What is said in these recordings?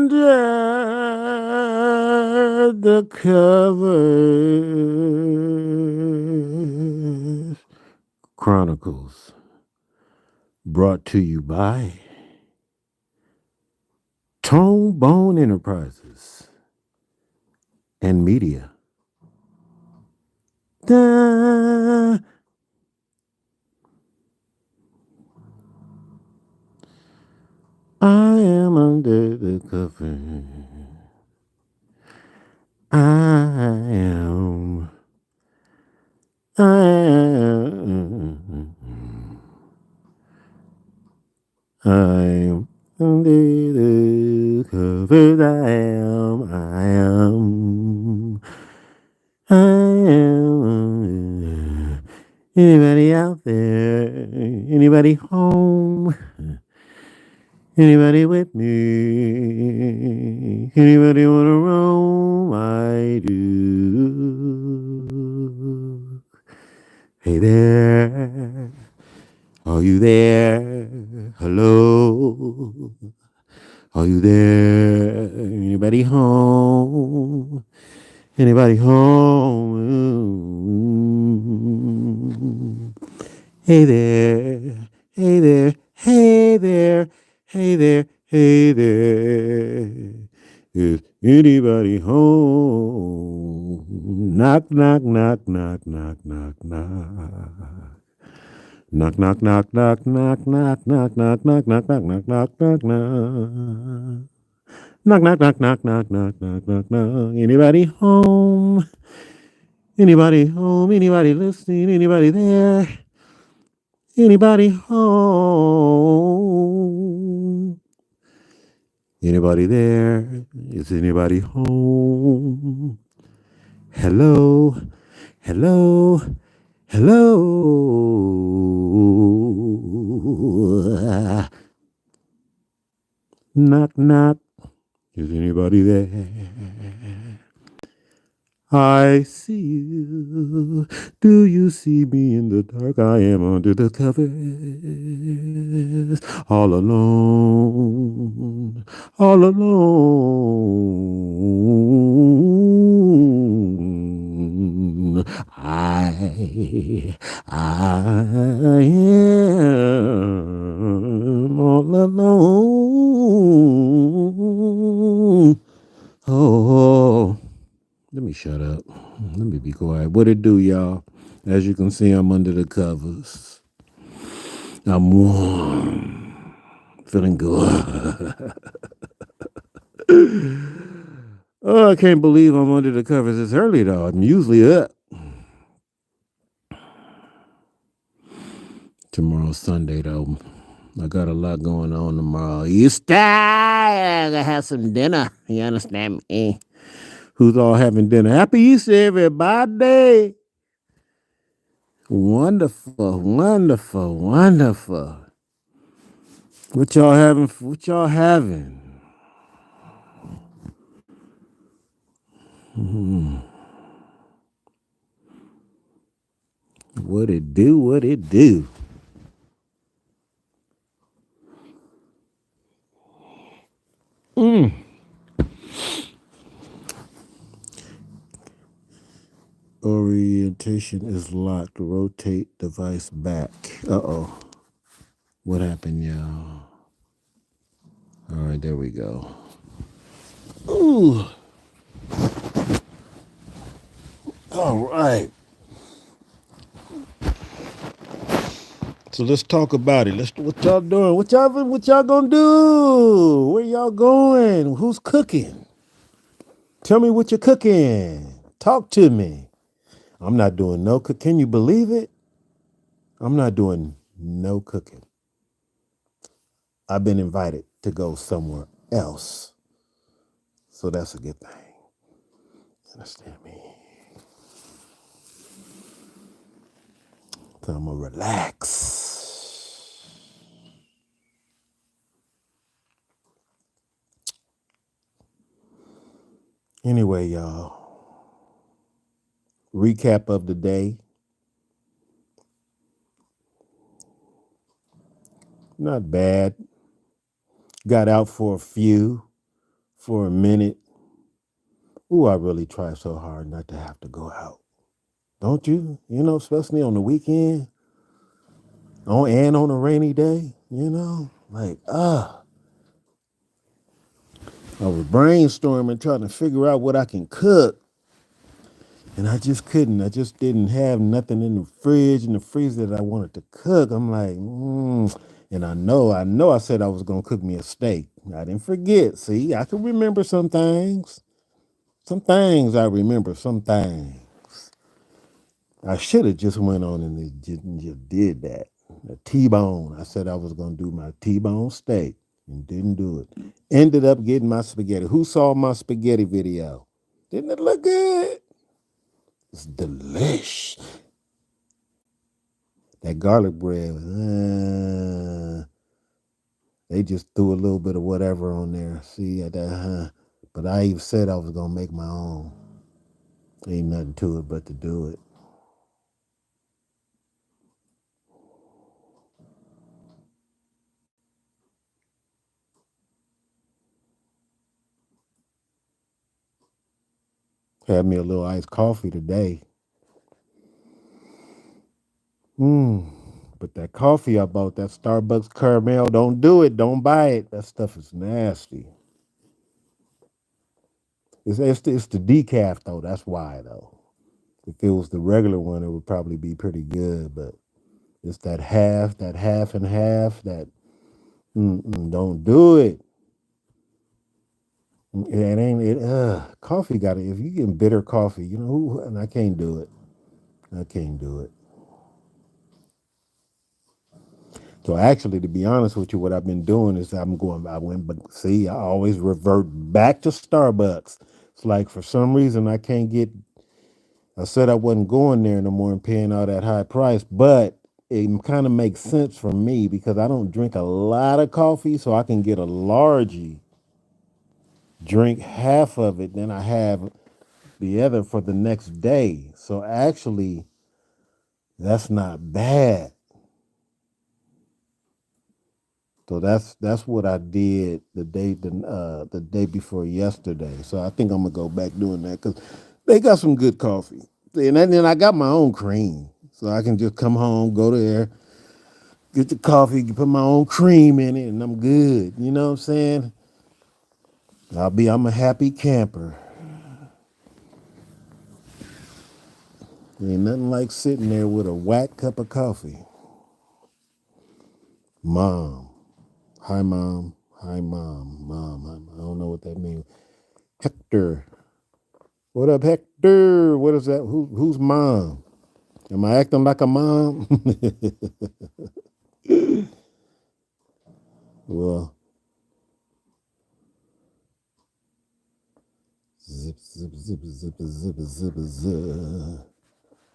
Under the Covers Chronicles, brought to you by TONEBONE Enterprises and Media. Da. I am under the cover. I am. I am. I'm under the covers. I am. I am. Anybody out there? Anybody home? Anybody with me? Anybody wanna roam? I do. Hey there. Are you there? Hello. Are you there? Anybody home? Anybody home? Hey there. Hey there. Hey there. Hey there. Hey there. Is anybody home? Knock, knock, knock, knock, knock, knock, knock. Knock, knock, knock, knock, knock, knock, knock, knock, knock, knock, knock, knock, knock, knock, knock. Knock, knock, knock, knock, knock, knock, knock, knock, knock. Anybody home? Anybody home? Anybody listening? Anybody there? Anybody home? Anybody there? Is anybody home? Hello? Hello? Hello? Knock, knock. Is anybody there? I see you. Do you see me in the dark? I am under the covers. All alone. All alone. I am all alone. Oh, let me shut up. Let me be quiet. What it do, y'all? As you can see, I'm under the covers. I'm warm. Feeling good. Oh, I can't believe I'm under the covers this early, though. I'm usually up. Tomorrow's Sunday, though. I got a lot going on tomorrow. Easter! I gotta have some dinner. You understand me? Who's all having dinner? Happy Easter, everybody! Wonderful, wonderful, wonderful. What y'all having? What y'all having? What it do? What it do? Orientation is locked. Rotate device back. Uh-oh. What happened, y'all? All right, there we go. Ooh. All right. So let's talk about it. What y'all doing? What y'all gonna do? Where y'all going? Who's cooking? Tell me what you're cooking. Talk to me. I'm not doing no cook. Can you believe it? I'm not doing no cooking. I've been invited to go somewhere else. So that's a good thing. Understand me? So I'm gonna relax. Anyway, y'all. Recap of the day. Not bad. Got out for a few for a minute. Ooh, I really try so hard not to have to go out. Don't you? You know, especially on the weekend, and on a rainy day, you know? Like, I was brainstorming trying to figure out what I can cook. And I just couldn't. I just didn't have nothing in the fridge and the freezer that I wanted to cook. I'm like, And I said I was gonna cook me a steak. I didn't forget. See, I can remember some things. Some things I remember. Some things. I should have just went on and just did that. A T-bone. I said I was gonna do my T-bone steak and didn't do it. Ended up getting my spaghetti. Who saw my spaghetti video? Didn't it look good? It's delish. That garlic bread, they just threw a little bit of whatever on there. See, but I even said I was gonna make my own. Ain't nothing to it but to do it. Had me a little iced coffee today. But that coffee I bought, that Starbucks caramel, don't do it. Don't buy it. That stuff is nasty. It's the decaf though. That's why though. If it was the regular one, it would probably be pretty good. But it's that half and half. That don't do it. It ain't it. Coffee got it. If you get bitter coffee, you know who? And I can't do it. I can't do it. So actually, to be honest with you, what I've been doing is but see, I always revert back to Starbucks. It's like for some reason I can't get. I said I wasn't going there no more and paying all that high price, but it kind of makes sense for me because I don't drink a lot of coffee, so I can get a largie, drink half of it, then I have the other for the next day. So actually, that's not bad. So that's what I did the day before yesterday. So I think I'm gonna go back doing that because they got some good coffee, and then I got my own cream, so I can just come home, go there, get the coffee, put my own cream in it, and I'm good. You know what I'm saying? I'm a happy camper. Ain't nothing like sitting there with a whack cup of coffee. Mom. Hi, Mom. Hi, Mom. Mom. I don't know what that means. Hector. What up, Hector? What is that? Who's mom? Am I acting like a mom? Well, zip, zip, zip, zip, zip, zip, zip.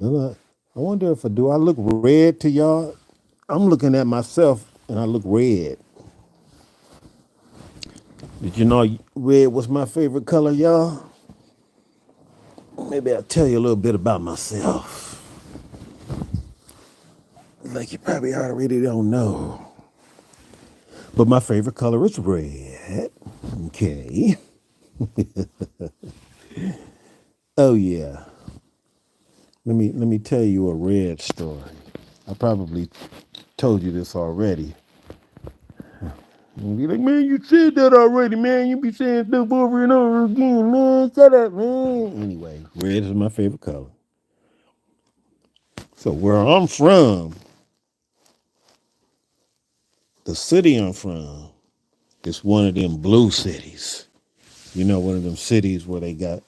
I wonder if I look red to y'all? I'm looking at myself and I look red. Did you know red was my favorite color, y'all? Maybe I'll tell you a little bit about myself. Like you probably already don't know. But my favorite color is red. Okay. Oh yeah. Let me tell you a red story. I probably told you this already. And be like, man, you said that already, man. You be saying stuff over and over again, man. Shut up, man. Anyway, red is my favorite color. So where I'm from, the city I'm from, is one of them blue cities. You know, one of them cities where they got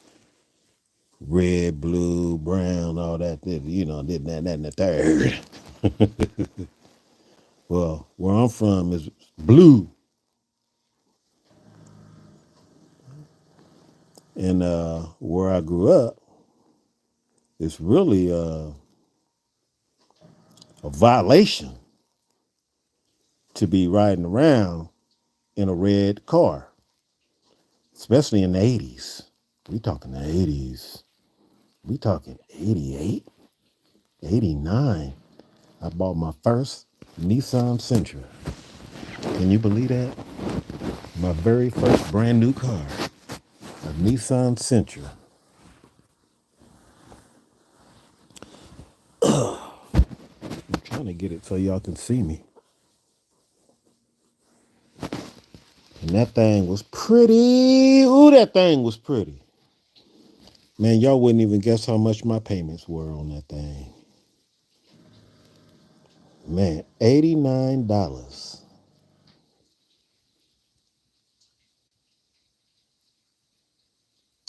red, blue, brown, all that, you know, this, that, and the third. Well, where I'm from is blue. And where I grew up, it's really a violation to be riding around in a red car, especially in the 80s. We talking the 80s. We talking 88, 89. I bought my first Nissan Sentra. Can you believe that? My very first brand new car. A Nissan Sentra. I'm trying to get it so y'all can see me. And that thing was pretty. Ooh, that thing was pretty. Man, y'all wouldn't even guess how much my payments were on that thing. Man, $89.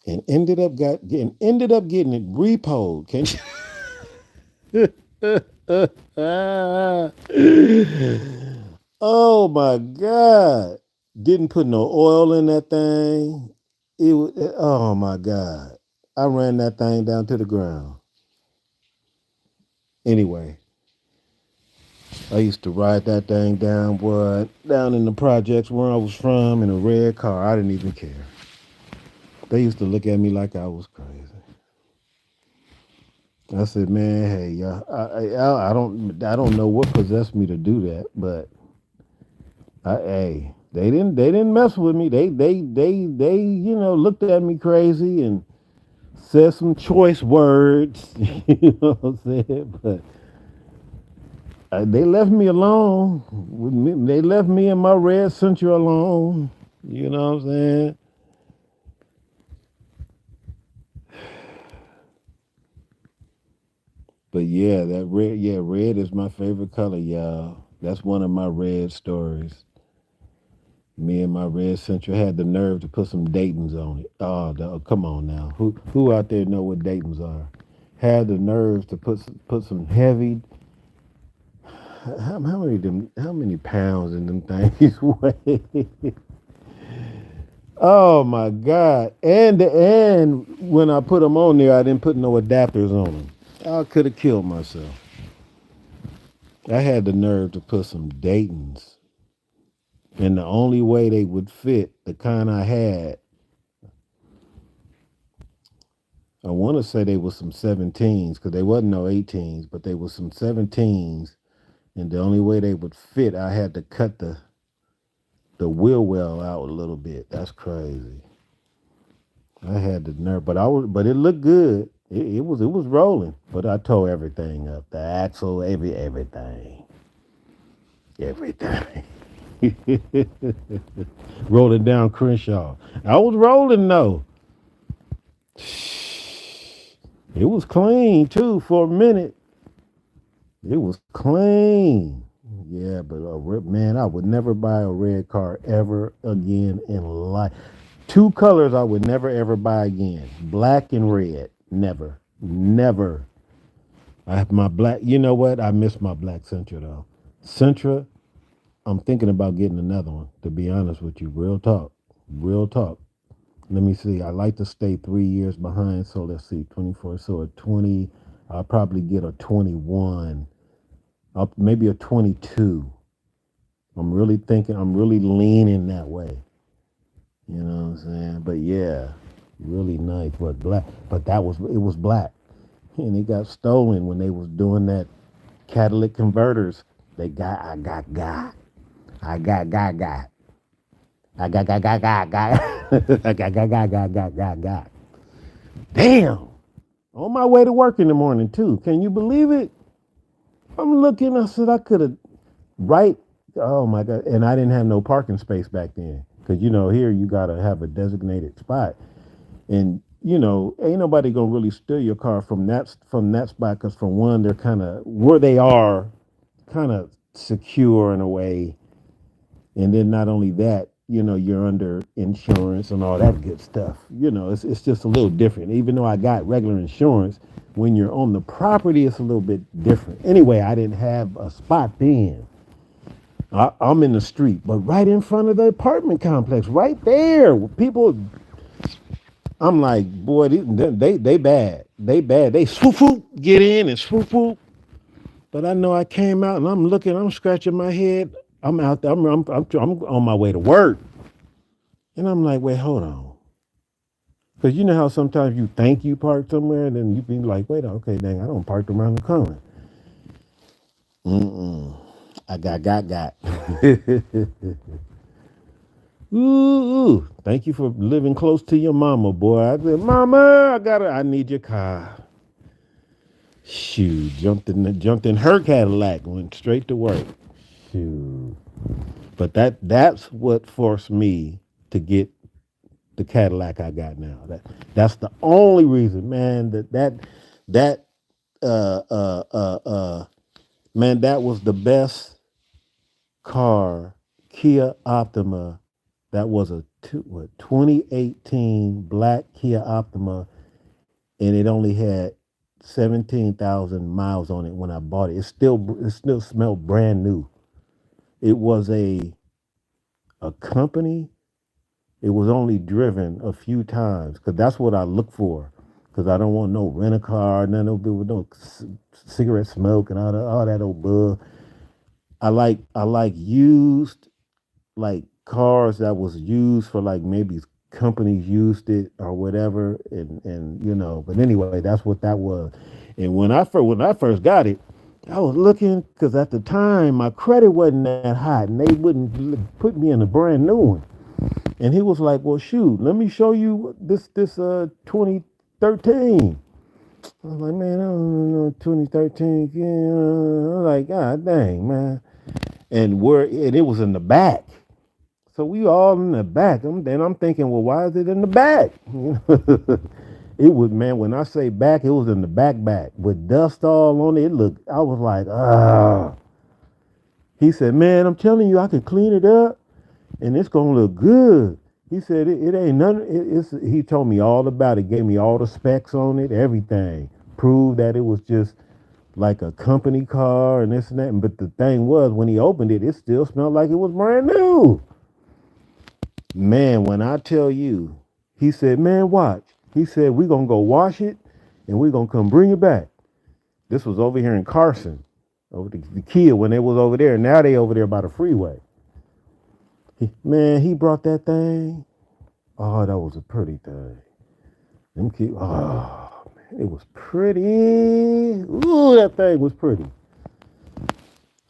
And ended up getting it repoed. Can you? Oh my God. Didn't put no oil in that thing. Oh my God. I ran that thing down to the ground. Anyway, I used to ride that thing down in the projects where I was from in a red car. I didn't even care. They used to look at me like I was crazy. I said, "Man, hey, y'all, I don't know what possessed me to do that, but hey, they didn't mess with me. They looked at me crazy and said some choice words. You know what I'm saying? But they left me alone. They left me and my red Sentra alone. You know what I'm saying? But yeah, red is my favorite color, y'all. That's one of my red stories. Me and my red Sentra had the nerve to put some Dayton's on it. Oh, come on now. Who out there know what Dayton's are? Had the nerve to put some heavy. How many pounds in them things weigh? Oh my God! And when I put them on there, I didn't put no adapters on them. I could have killed myself. I had the nerve to put some Dayton's, and the only way they would fit, the kind I had, I want to say they was some 17s because they wasn't no 18s, but they was some 17s, and the only way they would fit, I had to cut the wheel well out a little bit. That's crazy. I had the nerve, but it looked good. It was rolling, but I tore everything up. The axle, everything. Rolling down Crenshaw. I was rolling though. It was clean too for a minute. It was clean. Yeah, but man, I would never buy a red car ever again in life. Two colors I would never ever buy again: black and red. Never, never. I have my black. You know what? I miss my black Sentra though. Sentra. I'm thinking about getting another one. To be honest with you, real talk, real talk. Let me see. I like to stay 3 years behind. So let's see, 24. So a 20. I'll probably get a 21. Maybe a 22. I'm really thinking. I'm really leaning that way. You know what I'm saying? But yeah, really nice. But black. But it was black, and it got stolen when they was doing that catalytic converters. I got got. I got got got. I got. I got. Damn. On my way to work in the morning too. Can you believe it? I'm looking. I said I could have right. Oh my God! And I didn't have no parking space back then because here you gotta have a designated spot, and ain't nobody gonna really steal your car from that spot because from one they're kind of where they are, kind of secure in a way. And then not only that, you're under insurance and all that good stuff. It's just a little different. Even though I got regular insurance, when you're on the property, it's a little bit different. Anyway, I didn't have a spot then. I'm in the street, but right in front of the apartment complex, right there, people. I'm like, boy, they bad. They bad. They swoop swoop get in and swoop swoop. But I know I came out and I'm looking, I'm scratching my head. I'm out there. I'm on my way to work. And I'm like, wait, hold on. Because you know how sometimes you think you parked somewhere and then you be like, wait, okay, dang, I don't park around the corner. Mm-mm. I got. Ooh, thank you for living close to your mama, boy. I said, Mama, I need your car. Shoot, jumped in her Cadillac, went straight to work. Shoot. But that's what forced me to get the Cadillac I got now. That's the only reason, man. That uh uh uh uh man, that was the best car, Kia Optima. That was a 2018 black Kia Optima, and it only had 17,000 miles on it when I bought it. It still smelled brand new. It was a company. It was only driven a few times because that's what I look for. Because I don't want no rent a car, none of it with no cigarette smoke and all that old bug. I like used, like cars that was used for, like, maybe companies used it or whatever, and But anyway, that's what that was. And when I first got it, I was looking because at the time my credit wasn't that hot, and they wouldn't put me in a brand new one. And he was like, "Well, shoot, let me show you this 2013." I was like, "Man, I don't know 2013." Yeah, I was like, "God dang, man!" And it was in the back. So we all in the back. I'm thinking, well, why is it in the back? It was, man, when I say back, it was in the back with dust all on it. It looked, I was like, ah. He said, man, I'm telling you, I can clean it up and it's gonna look good. He said it ain't nothing. He told me all about it, gave me all the specs on it, everything. Proved that it was just like a company car and this and that. But the thing was, when he opened it, it still smelled like it was brand new. Man, when I tell you, he said, man, watch. He said, we're going to go wash it and we're going to come bring it back. This was over here in Carson, over the Kia when they was over there. Now they over there by the freeway. Man, he brought that thing. Oh, that was a pretty thing. Oh, man, it was pretty. Ooh, that thing was pretty.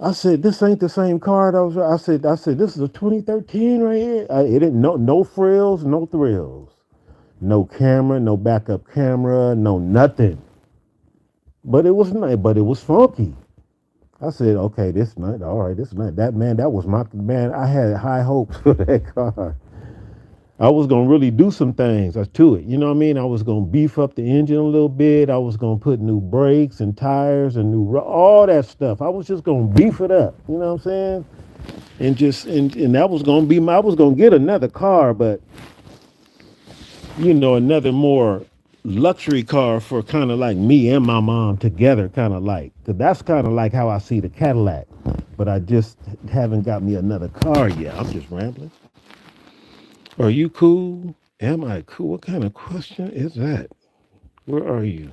I said, this ain't the same car that was. I said, this is a 2013 right here. It didn't no frills, no thrills. No camera, no backup camera, no nothing. But it was nice, but it was funky. I said, okay, this night, all right, this night. That man, that was my man. I had high hopes for that car. I was gonna really do some things to it. You know what I mean? I was gonna beef up the engine a little bit. I was gonna put new brakes and tires and all that stuff. I was just gonna beef it up. You know what I'm saying? And that was gonna be my. I was gonna get another car, but another more luxury car for kind of like me and my mom together, kind of like. Cause that's kind of like how I see the Cadillac. But I just haven't got me another car yet. I'm just rambling. Are you cool? Am I cool? What kind of question is that? Where are you?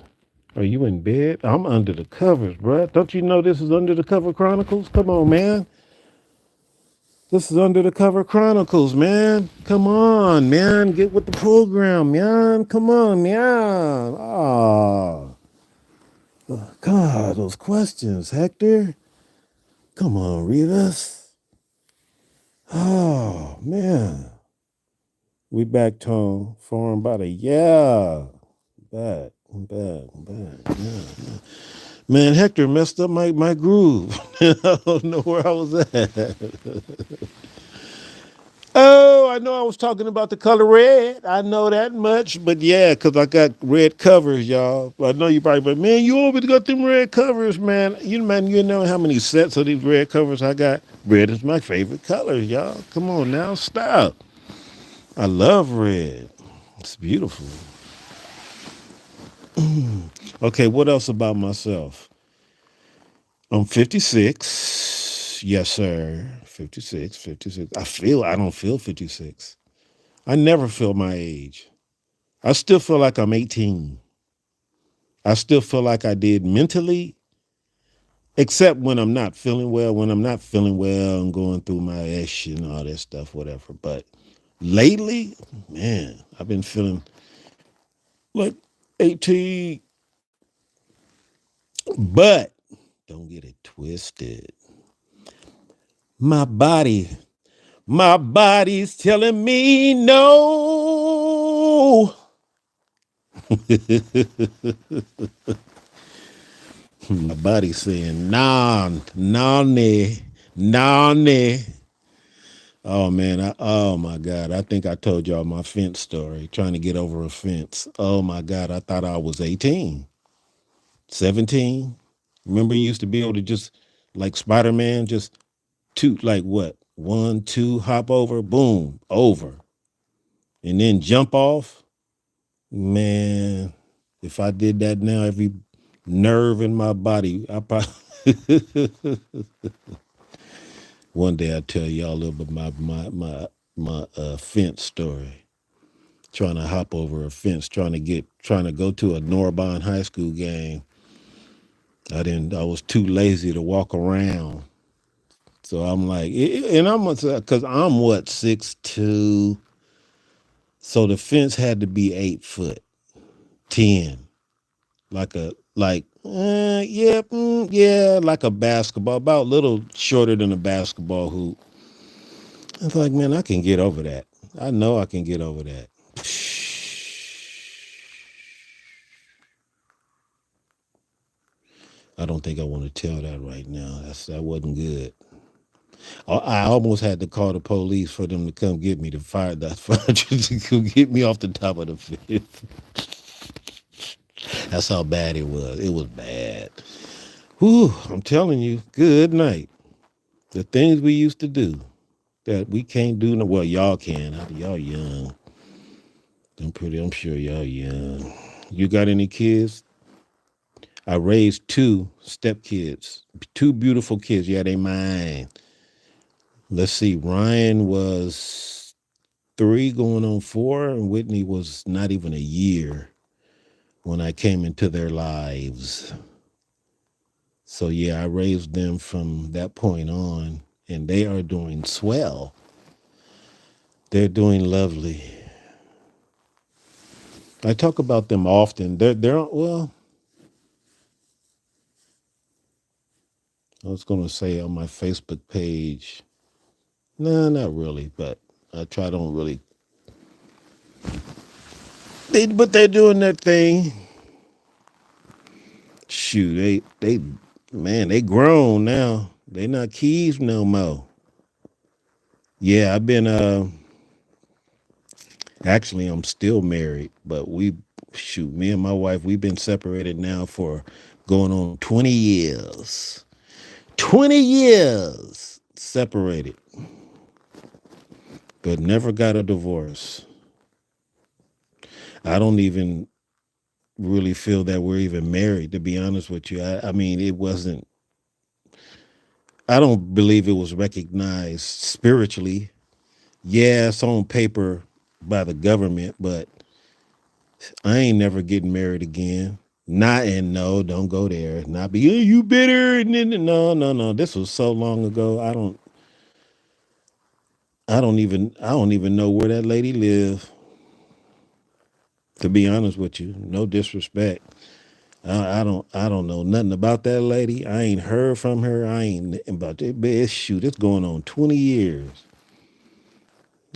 Are you in bed? I'm under the covers, bruh. Don't you know this is Under the Cover Chronicles? Come on, man. This is Under the Cover Chronicles, man. Come on, man. Get with the program, man. Come on, man. Oh, God, those questions, Hector. Come on, read us. Oh, man. We back, Tone. Foreign body. Yeah. Back. Yeah. Man, Hector messed up my groove. I don't know where I was at. Oh, I know I was talking about the color red. I know that much. But yeah, because I got red covers, y'all. I know you probably, but man, you always got them red covers, man. You know how many sets of these red covers I got? Red is my favorite color, y'all. Come on now, stop. I love red. It's beautiful. Okay, what else about myself? I'm 56. Yes, sir. 56. I don't feel 56. I never feel my age. I still feel like I'm 18. I still feel like I did mentally, except when I'm not feeling well. When I'm not feeling well, I'm going through my ish and all that stuff, whatever. But lately, man, I've been feeling like 18. But don't get it twisted. My body My body's telling me no. My body's saying nah, nah, nah, nah, nah. Oh man, oh my God. I think I told y'all my fence story, trying to get over a fence. Oh my God, I thought I was 18, 17. Remember you used to be able to just like Spider-Man, just toot like what? 1, 2, hop over, boom, over. And then jump off. Man, if I did that now, every nerve in my body, I probably one day I'll tell y'all a little bit my fence story. Trying to hop over a fence, trying to go to a Norbonne high school game. I was too lazy to walk around. So I'm like, and I'm because I'm what, 6'2". So the fence had to be 8 foot 10, yeah, like a basketball, about a little shorter than a basketball hoop. I was like, man, I can get over that. I know I can get over that. I don't think I want to tell that right now. That wasn't good. I almost had to call the police for them to come get me, to fire that fire to come get me off the top of the fence. That's how bad it was. It was bad. Whew, I'm telling you, good night. The things we used to do that we can't do no. Well, y'all can. Y'all young. I'm sure y'all young. You got any kids? I raised 2 stepkids, 2 beautiful kids. Yeah, they mine. Let's see. Ryan was 3 going on 4, and Whitney was not even a year when I came into their lives. So yeah, I raised them from that point on, and they are doing swell. They're doing lovely. I talk about them often. They're well, I was gonna say on my Facebook page. No, not really, but I try don't really. But they're doing their thing. Shoot, man, they grown now. They not kids no more. Yeah, I've been actually I'm still married, but me and my wife, we've been separated now for going on 20 years. 20 years separated, but never got a divorce. I don't even really feel that we're even married, to be honest with you. I mean, it wasn't, I don't believe it was recognized spiritually. Yeah, it's on paper by the government, but I ain't never getting married again. Not, and no, don't go there. Not be, "Yeah, you bitter," and then no, no, no. This was so long ago. I don't even know where that lady lived. To be honest with you, no disrespect. I don't know nothing about that lady. I ain't heard from her. I ain't about that. But shoot, it's going on 20 years.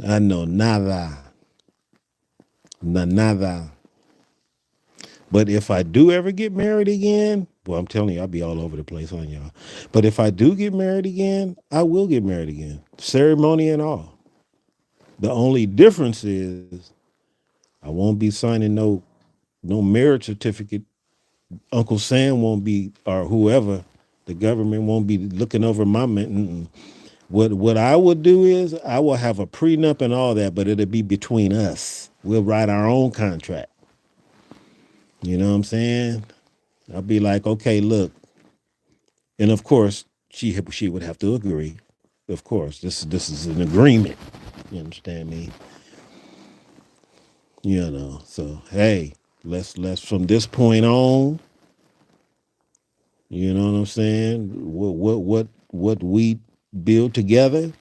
I know nada, nada. But if I do ever get married again, well, I'm telling you, I'll be all over the place on y'all. But if I do get married again, I will get married again, ceremony and all. The only difference is I won't be signing no marriage certificate. Uncle Sam won't be, or whoever, the government won't be looking over my man. What I would do is I will have a prenup and all that, but it'll be between us. We'll write our own contract. You know what I'm saying? I'll be like, okay, look, and of course she would have to agree. Of course, this is an agreement. You understand me? You know. So hey, let's from this point on. You know what I'm saying? What we build together?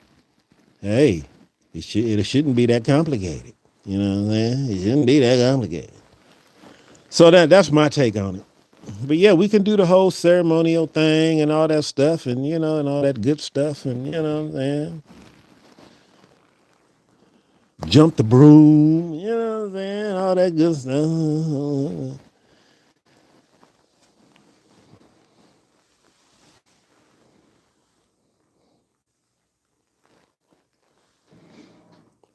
Hey, it shouldn't be that complicated. You know what I'm saying? It shouldn't be that complicated. So that's my take on it. But yeah, we can do the whole ceremonial thing and all that stuff, and and all that good stuff, and you know what I'm saying. jump the broom, you know what I'm saying? All that good stuff.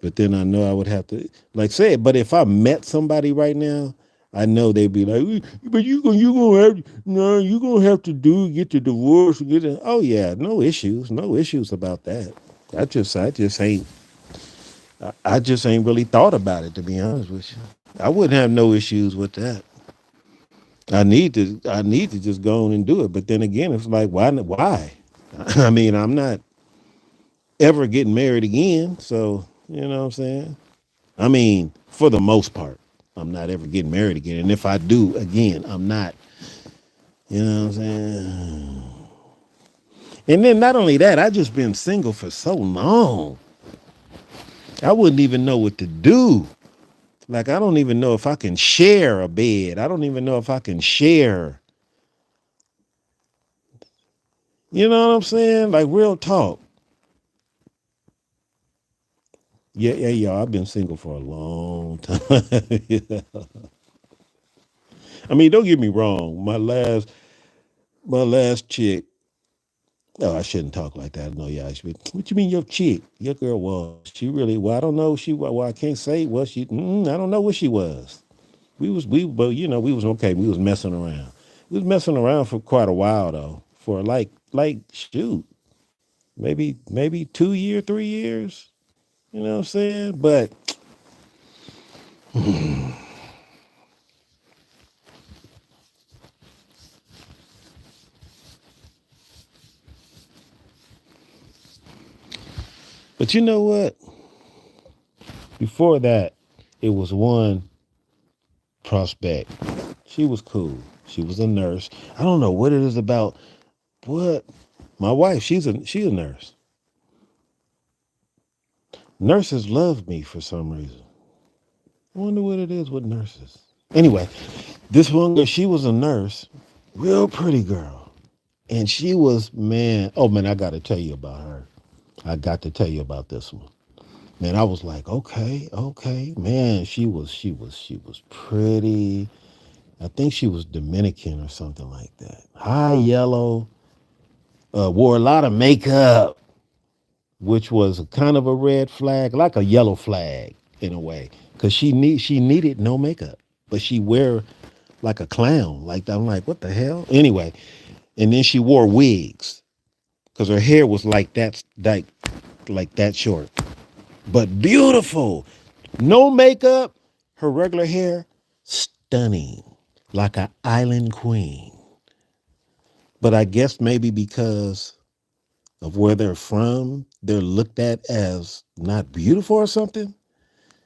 But then I know I would have to like say it. But if I met somebody right now, I know they'd be like, but you gonna have to get the divorce. Oh yeah, no issues about that. I just ain't really thought about it to be honest with you. I wouldn't have no issues with that. I need to just go on and do it. But then again, it's like why? I mean, I'm not ever getting married again, so you know what I'm saying? I mean, for the most part, I'm not ever getting married again. And if I do, again, I'm not, you know what I'm saying? And then not only that, I just been single for so long. I wouldn't even know what to do. Like I don't even know if I can share a bed. I don't even know if I can share. You know what I'm saying? Like real talk. Yeah. I've been single for a long time. Yeah. I mean, don't get me wrong. My last chick. Oh, I shouldn't talk like that. No, yeah, I should. What you mean, your chick? Your girl was. She really? Well, I don't know. Well, I can't say what she. I don't know what she was. But we was okay. We was messing around. We was messing around for quite a while though. For shoot, maybe 2 years, 3 years. You know what I'm saying? But you know what? Before that, it was one prospect. She was cool. She was a nurse. I don't know what it is about. What my wife? She's a nurse. Nurses love me for some reason. I wonder what it is with nurses. Anyway, this one girl, she was a nurse, real pretty girl. And she was, man, oh man, I got to tell you about her. I got to tell you about this one. Man, I was like, okay. Man, she was pretty. I think she was Dominican or something like that. High yellow, wore a lot of makeup, which was kind of a red flag, like a yellow flag in a way, because she needed no makeup, but she wear like a clown. Like I'm like, what the hell? Anyway, and then she wore wigs because her hair was like that short, but beautiful. No makeup, her regular hair, stunning, like an island queen. But I guess maybe because of where they're from, they're looked at as not beautiful or something.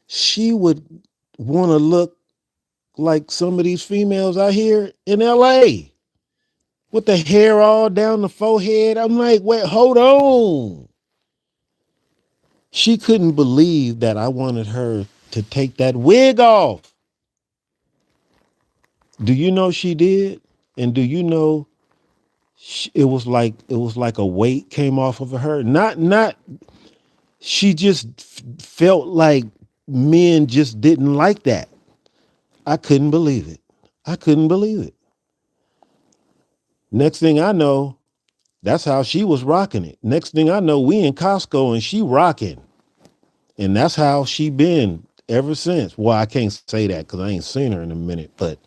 She would want to look like some of these females out here in LA with the hair all down the forehead. I'm like, wait, hold on. She couldn't believe that I wanted her to take that wig off. Do you know she did? And do you know it was like a weight came off of her? Not she just felt like men just didn't like that. I couldn't believe it. I couldn't believe it. Next thing I know, that's how she was rocking it. Next thing I know, we in Costco and she rocking. And that's how she been ever since. Well, I can't say that because I ain't seen her in a minute, but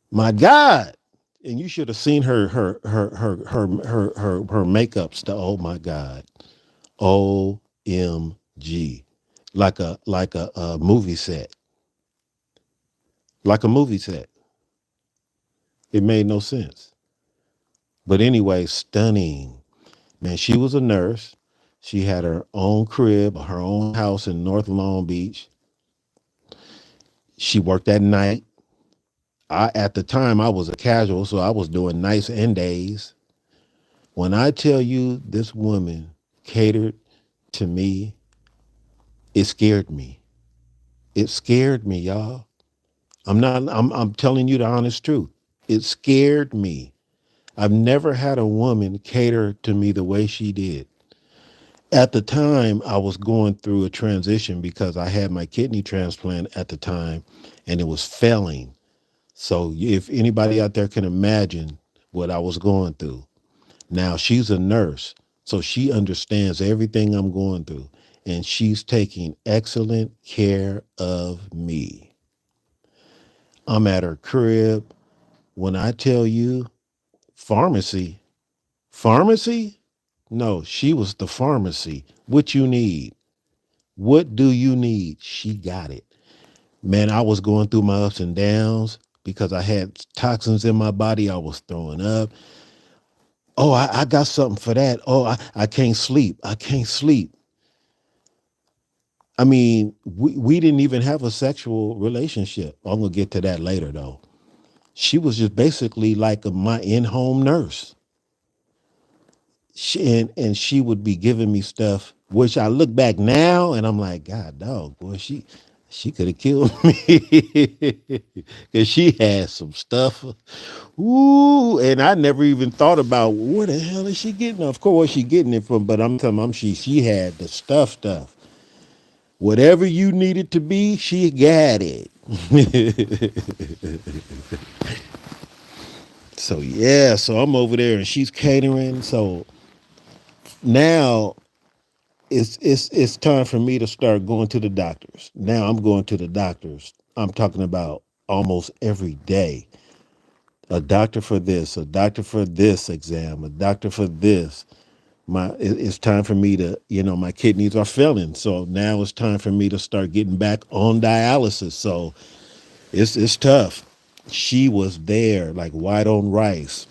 my God. And you should have seen her makeup stuff. Oh my God. OMG. Like a movie set. Like a movie set. It made no sense. But anyway, stunning. Man, she was a nurse. She had her own crib, her own house in North Long Beach. She worked at night. At the time I was a casual, so I was doing nights and days. When I tell you this woman catered to me, it scared me. It scared me, y'all. I'm telling you the honest truth. It scared me. I've never had a woman cater to me the way she did. At the time, I was going through a transition because I had my kidney transplant at the time and it was failing. So if anybody out there can imagine what I was going through. Now she's a nurse, so she understands everything I'm going through, and she's taking excellent care of me. I'm at her crib. When I tell you pharmacy, pharmacy? No, she was the pharmacy. What you need? What do you need? She got it. Man, I was going through my ups and downs because I had toxins in my body. I was throwing up. Oh, I got something for that. Oh, I can't sleep. I can't sleep. I mean, we didn't even have a sexual relationship. I'm going to get to that later, though. She was just basically like my in-home nurse. And she would be giving me stuff, which I look back now and I'm like, God, dog, boy, she could have killed me because she had some stuff. Ooh, and I never even thought about where the hell is she getting it? Of course, she getting it from, but I'm telling you, she had the stuff. Whatever you needed to be, she got it. So yeah, so I'm over there and she's catering. So now it's time for me to start going to the doctors. Now I'm going to the doctors. I'm talking about almost every day. A doctor for this, a doctor for this exam, a doctor for this. It's time for me to, my kidneys are failing. So now it's time for me to start getting back on dialysis. So it's tough. She was there like white on rice.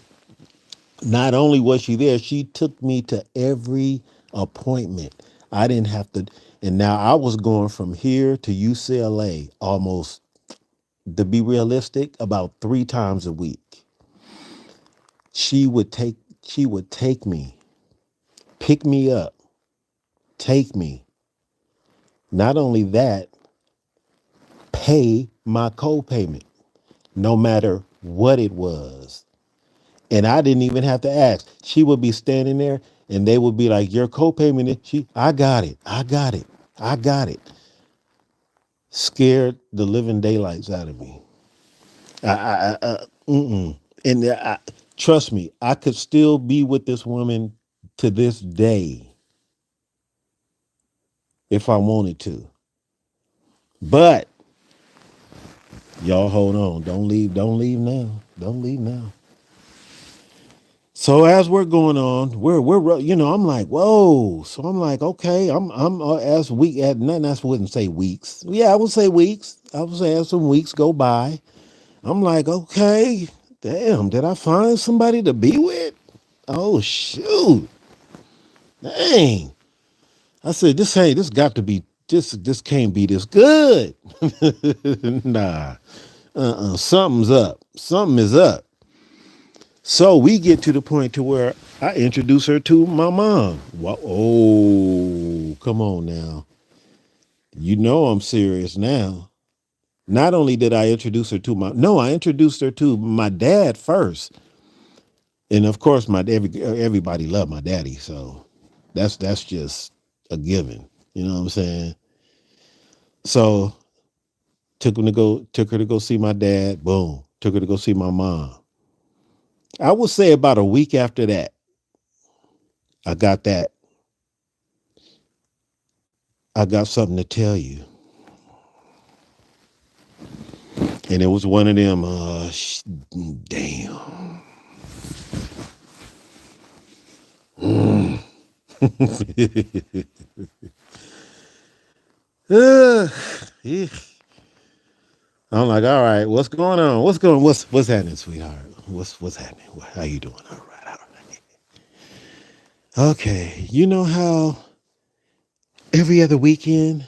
Not only was she there, she took me to every appointment. I didn't have to, and now I was going from here to UCLA almost, to be realistic, about 3 times a week. She would take me, pick me up, take me. Not only that, pay my co-payment, no matter what it was. And I didn't even have to ask. She would be standing there and they would be like, your co-payment, I got it. I got it. I got it. Scared the living daylights out of me. And trust me, I could still be with this woman to this day if I wanted to. But y'all hold on. Don't leave. Don't leave now. Don't leave now. So as we're going on, I'm like, whoa. So I'm like, okay, I'm as week at nothing. I wouldn't say weeks. Yeah, I would say weeks. I would say as some weeks go by. I'm like, okay, damn, did I find somebody to be with? Oh shoot, dang. I said, this got to be this can't be this good. Nah, something's up. Something is up. So we get to the point to where I introduce her to my mom. Oh, come on now. You know I'm serious now. Not only did I introduce her to I introduced her to my dad first. And of course, everybody loved my daddy. So that's just a given. You know what I'm saying? So took her to go see my dad. Boom. Took her to go see my mom. I would say about a week after that, I got that. I got something to tell you. And it was one of them, damn. Mm. Yeah. I'm like, all right, what's going on? What's happening, sweetheart? What's happening? How you doing? All right, all right. Okay, you know how every other weekend,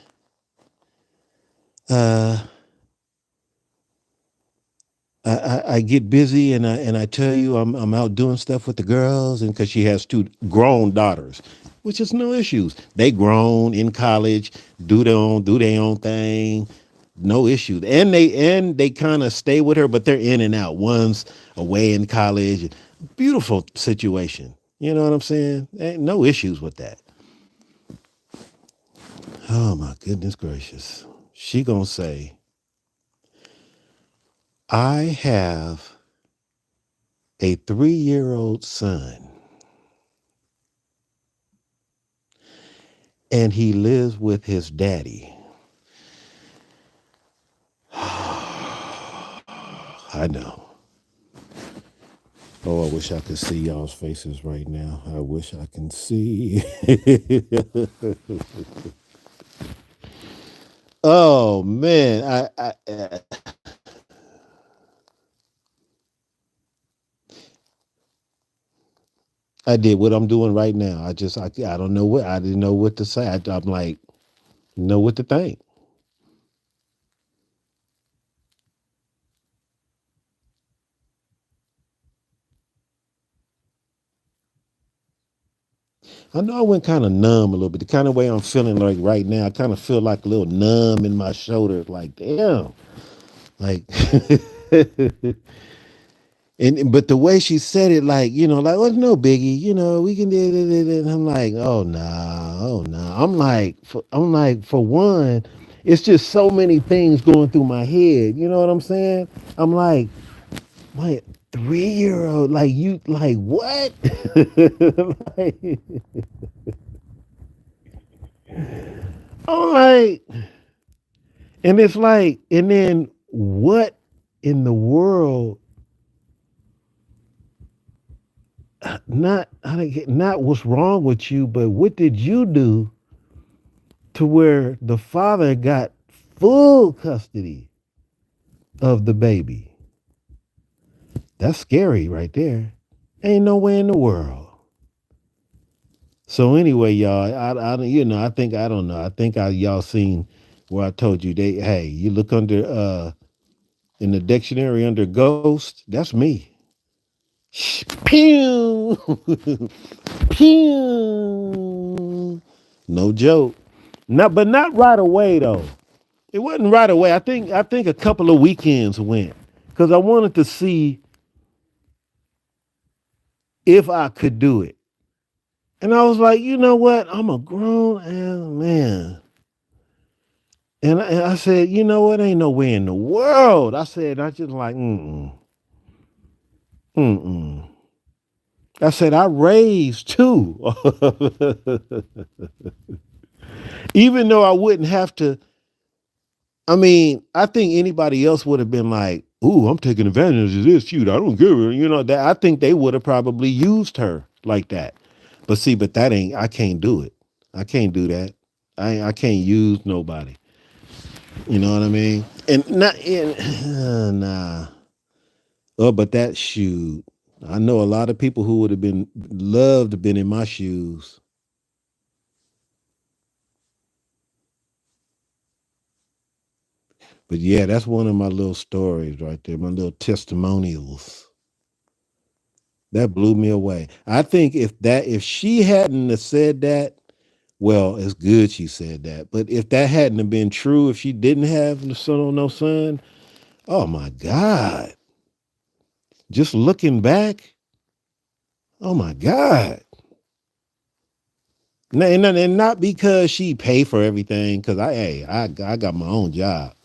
uh, I get busy and I tell you I'm out doing stuff with the girls, and because she has 2 grown daughters, which is no issues. They grown in college, do their own thing, no issues. And they kind of stay with her, but they're in and out. One's away in college. Beautiful situation. You know what I'm saying? Ain't no issues with that. Oh my goodness gracious. She gonna say, I have a 3-year-old son and he lives with his daddy. I know. Oh, I wish I could see y'all's faces right now. I wish I can see. Oh man, I did what I'm doing right now. I don't know what I didn't know what to say. I'm like know what to think. I know I went kind of numb a little bit. The kind of way I'm feeling like right now, I kind of feel like a little numb in my shoulders. Like damn, like. And but the way she said it, like like well, no biggie, we can do it. And I'm like, oh nah, oh nah. I'm like, for one, it's just so many things going through my head. You know what I'm saying? I'm like 3-year old, like you, like what? Like, I'm like, and it's like, and then what in the world? Not what's wrong with you, but what did you do to where the father got full custody of the baby? That's scary right there. Ain't no way in the world. So anyway, y'all, I think I don't know. I think y'all seen where I told you hey, you look under in the dictionary under ghost, that's me. Pew, pew. No joke. Not, but not right away though. It wasn't right away. I think a couple of weekends went because I wanted to see if I could do it. And I was like, you know what? I'm a grown ass man. And I said, you know what? Ain't no way in the world. I said, I just like, mm. I said, I raised two. Even though I wouldn't have to, I mean, I think anybody else would have been like, "Ooh, I'm taking advantage of this. Shoot, I don't give her." That I think they would have probably used her like that. But see, but that ain't. I can't do it. I can't do that. I can't use nobody. You know what I mean? And not in nah. Oh, but that shoot, I know a lot of people who would have been loved to been in my shoes. But yeah, that's one of my little stories right there. My little testimonials. That blew me away. I think if she hadn't have said that, well, it's good she said that. But if that hadn't have been true, if she didn't have no son or no son, oh my God. Just looking back, oh my God. And not because she paid for everything, because I got my own job.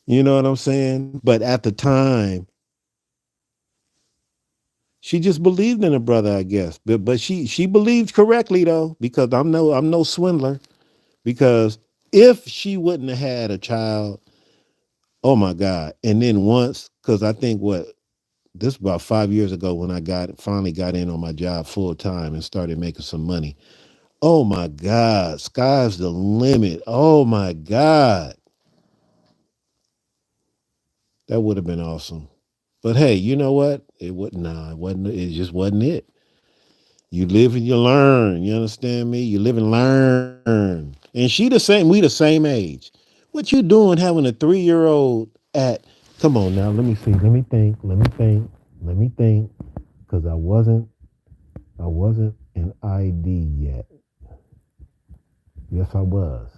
You know what I'm saying? But at the time, she just believed in her brother, I guess. But she believed correctly though, because I'm no swindler. Because if she wouldn't have had a child, oh my God. And then once, because I think this was about 5 years ago when I finally got in on my job full time and started making some money. Oh my God, sky's the limit. Oh my God. That would have been awesome. But hey, you know what? It wasn't, it just wasn't it. You live and you learn. You understand me? You live and learn. And she the same, we the same age. What you doing having a 3-year-old at, come on now, let me see. Let me think. Cause I wasn't an ID yet. Yes, I was.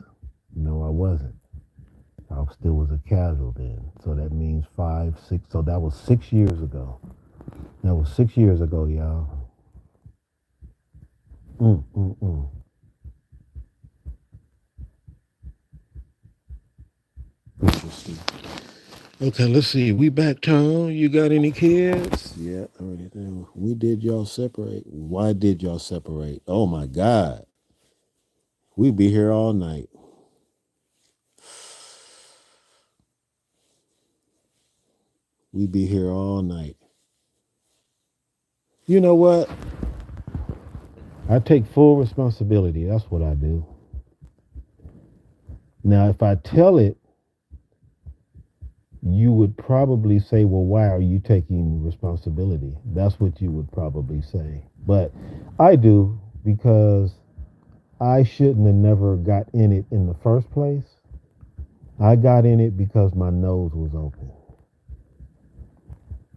No, I wasn't. I still was a casual then. So that means 5, 6. So that was 6 years ago. That was 6 years ago, y'all. Mm, mm, mm. Okay, let's see. We back, Tom. You got any kids? Yeah, already do. We did y'all separate. Why did y'all separate? Oh my God. We'd be here all night. We'd be here all night. You know what? I take full responsibility. That's what I do. Now, if I tell it, you would probably say, well, why are you taking responsibility? That's what you would probably say. But I do because I shouldn't have never got in it in the first place. I got in it because my nose was open.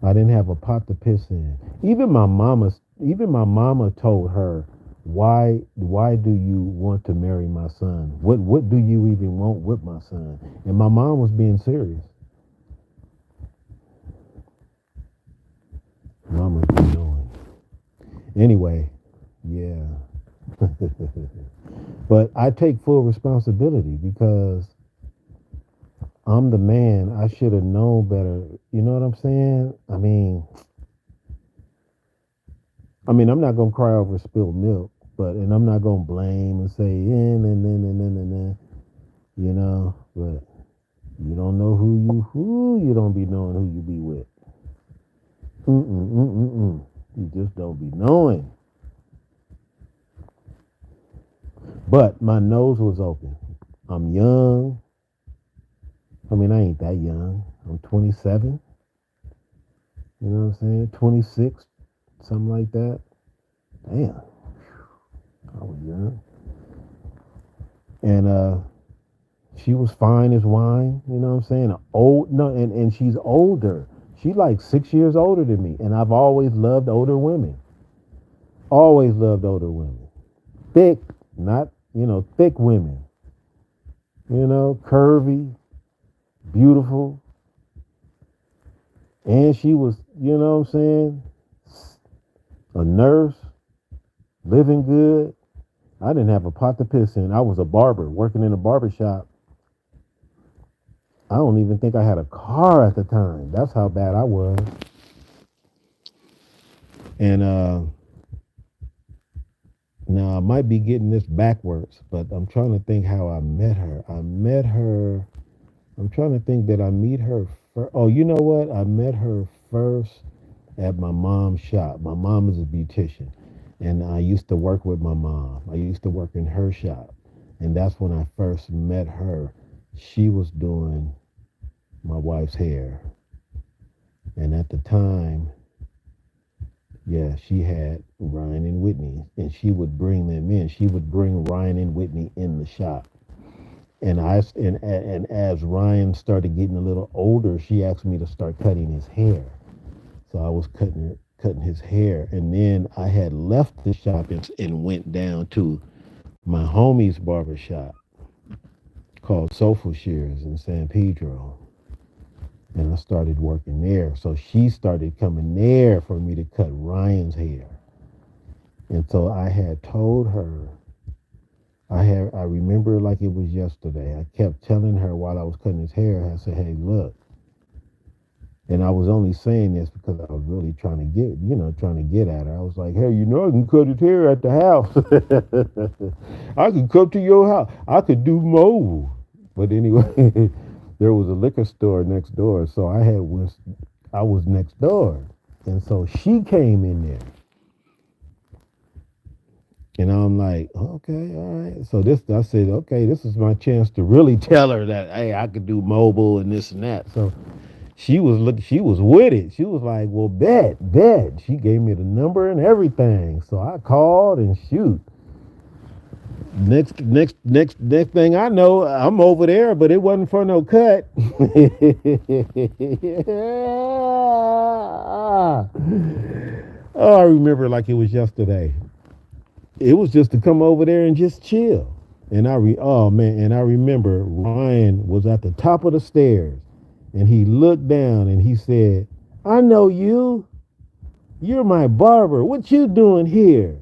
I didn't have a pot to piss in. Even my mama told her, why do you want to marry my son? What do you even want with my son? And my mom was being serious. Mama's been knowing. Anyway, yeah. But I take full responsibility because I'm the man. I should have known better. You know what I'm saying? I'm not gonna cry over spilled milk, and I'm not gonna blame and say, you know. But you don't know who you don't be knowing who you be with. You just don't be knowing. But my nose was open. I'm young. I ain't that young. I'm 27. You know what I'm saying? 26, something like that. Damn. I was young. And she was fine as wine, you know what I'm saying? And she's older. She's like 6 years older than me. And I've always loved older women. Always loved older women. Thick, not, thick women. Curvy, beautiful. And she was, you know what I'm saying, a nurse, living good. I didn't have a pot to piss in. I was a barber, working in a barber shop. I don't even think I had a car at the time. That's how bad I was. And now I might be getting this backwards, but I'm trying to think how I met her. I'm trying to think, did I meet her first? Oh, you know what? I met her first at my mom's shop. My mom is a beautician, and I used to work with my mom. I used to work in her shop, and that's when I first met her. She was doing my wife's hair, and at the time, yeah, she had Ryan and Whitney, and she would bring them in. She would bring Ryan and Whitney in the shop. And as Ryan started getting a little older, she asked me to start cutting his hair. So I was cutting his hair, and then I had left the shop and went down to my homie's barber shop called Soulful Shears in San Pedro, and I started working there. So she started coming there for me to cut Ryan's hair, and so I had told her. I remember like it was yesterday. I kept telling her while I was cutting his hair, I said, hey, look. And I was only saying this because I was really trying to get at her. I was like, hey, I can cut his hair at the house. I could come to your house. I could do mobile. But anyway, there was a liquor store next door. So I was next door. And so she came in there. And I'm like, okay, all right. So I said, okay, this is my chance to really tell her that, hey, I could do mobile and this and that. So she was with it. She was like, well, bet. She gave me the number and everything. So I called and shoot. Next thing I know, I'm over there, but it wasn't for no cut. Oh, I remember like it was yesterday. It was just to come over there and just chill. And I remember Ryan was at the top of the stairs, and he looked down and he said, I know you. You're my barber. What you doing here?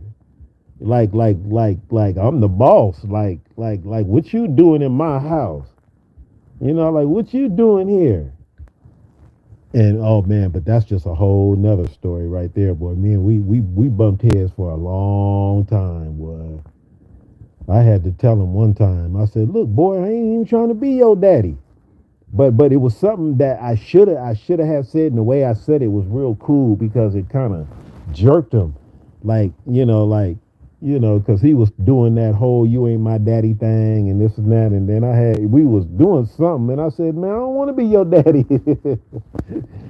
Like I'm the boss. Like what you doing in my house? Like what you doing here? And oh man, but that's just a whole nother story right there, boy. Me and we bumped heads for a long time, boy. I had to tell him one time. I said, "Look, boy, I ain't even trying to be your daddy." But it was something that I should have said, and the way I said it was real cool because it kind of jerked him, because he was doing that whole "you ain't my daddy" thing and this and that, and then we was doing something, and I said, "Man, I don't want to be your daddy,"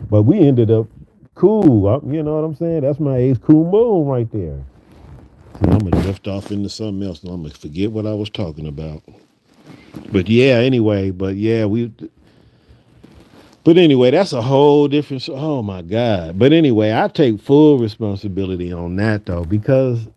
but we ended up cool. You know what I'm saying? That's my ace cool moon right there. See, I'm gonna drift off into something else, and I'm gonna forget what I was talking about. But yeah, anyway, But anyway, that's a whole different. Oh my God! But anyway, I take full responsibility on that though, because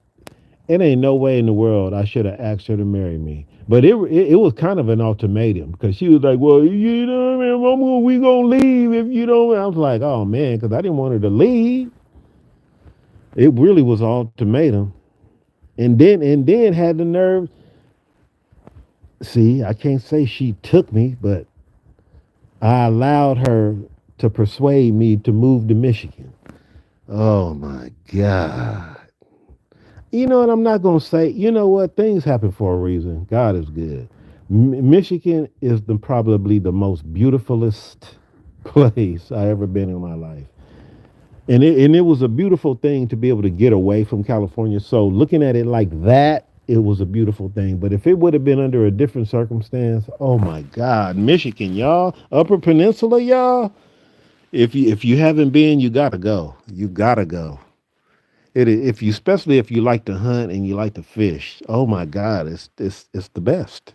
it ain't no way in the world I should have asked her to marry me. But it was kind of an ultimatum because she was like, "Well, Mama, we gonna leave if you don't." I was like, "Oh man," because I didn't want her to leave. It really was an ultimatum, and then had the nerve. See, I can't say she took me, but I allowed her to persuade me to move to Michigan. Oh my God. You know what? I'm not going to say, you know what? Things happen for a reason. God is good. Michigan is probably the most beautifulest place I ever been in my life. And it was a beautiful thing to be able to get away from California. So looking at it like that, it was a beautiful thing. But if it would have been under a different circumstance, oh my God, Michigan, y'all, Upper Peninsula, y'all. If you haven't been, you gotta go. You gotta go. If you especially if you like to hunt and you like to fish. Oh my God, it's the best.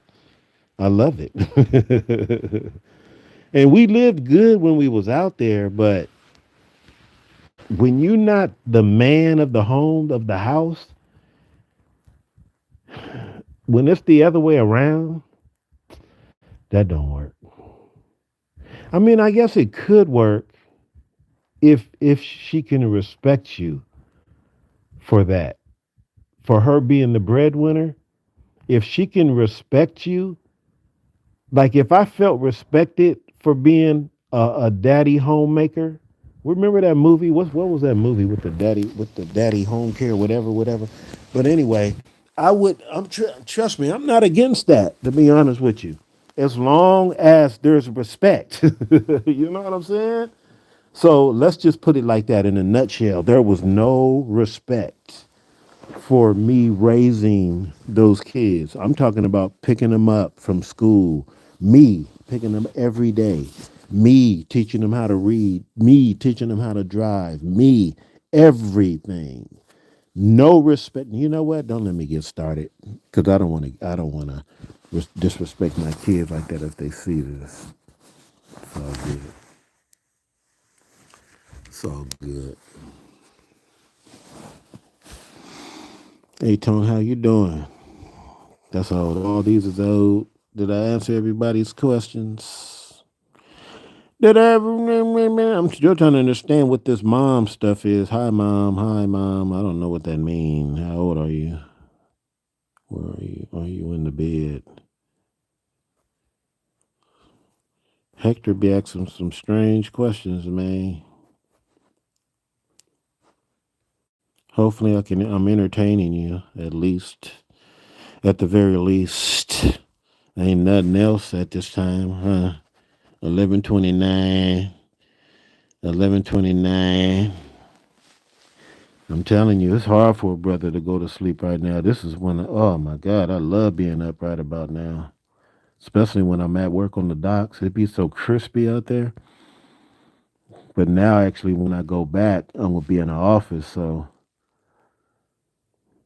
I love it. And we lived good when we was out there, but when you're not the man of the home of the house, when it's the other way around, that don't work. I mean, I guess it could work if she can respect you for that. For her being the breadwinner, if she can respect you, like if I felt respected for being a daddy homemaker, remember that movie? What was that movie with the daddy home care, whatever. But anyway, I would. Trust me, I'm not against that. To be honest with you, as long as there's respect, you know what I'm saying. So let's just put it like that in a nutshell. There was no respect for me raising those kids. I'm talking about picking them up from school, me picking them every day, me teaching them how to read, me teaching them how to drive, me everything. No respect. You know what? Don't let me get started because I don't want to. I don't want to disrespect my kids like that if they see this. It's all good. It's all good. Hey Tone, how you doing? That's old. All these is old. Did I answer everybody's questions? Did I ever? I'm still trying to understand what this mom stuff is. Hi, mom. Hi, mom. I don't know what that means. How old are you? Where are you? Are you in the bed? Hector be asking some strange questions, man. Hopefully, I'm entertaining you at least. At the very least, ain't nothing else at this time, huh? 11:29. 11:29. I'm telling you, it's hard for a brother to go to sleep right now. This is when, oh my God, I love being up right about now, especially when I'm at work on the docks. It'd be so crispy out there. But now, actually, when I go back, I'm going to be in the office. So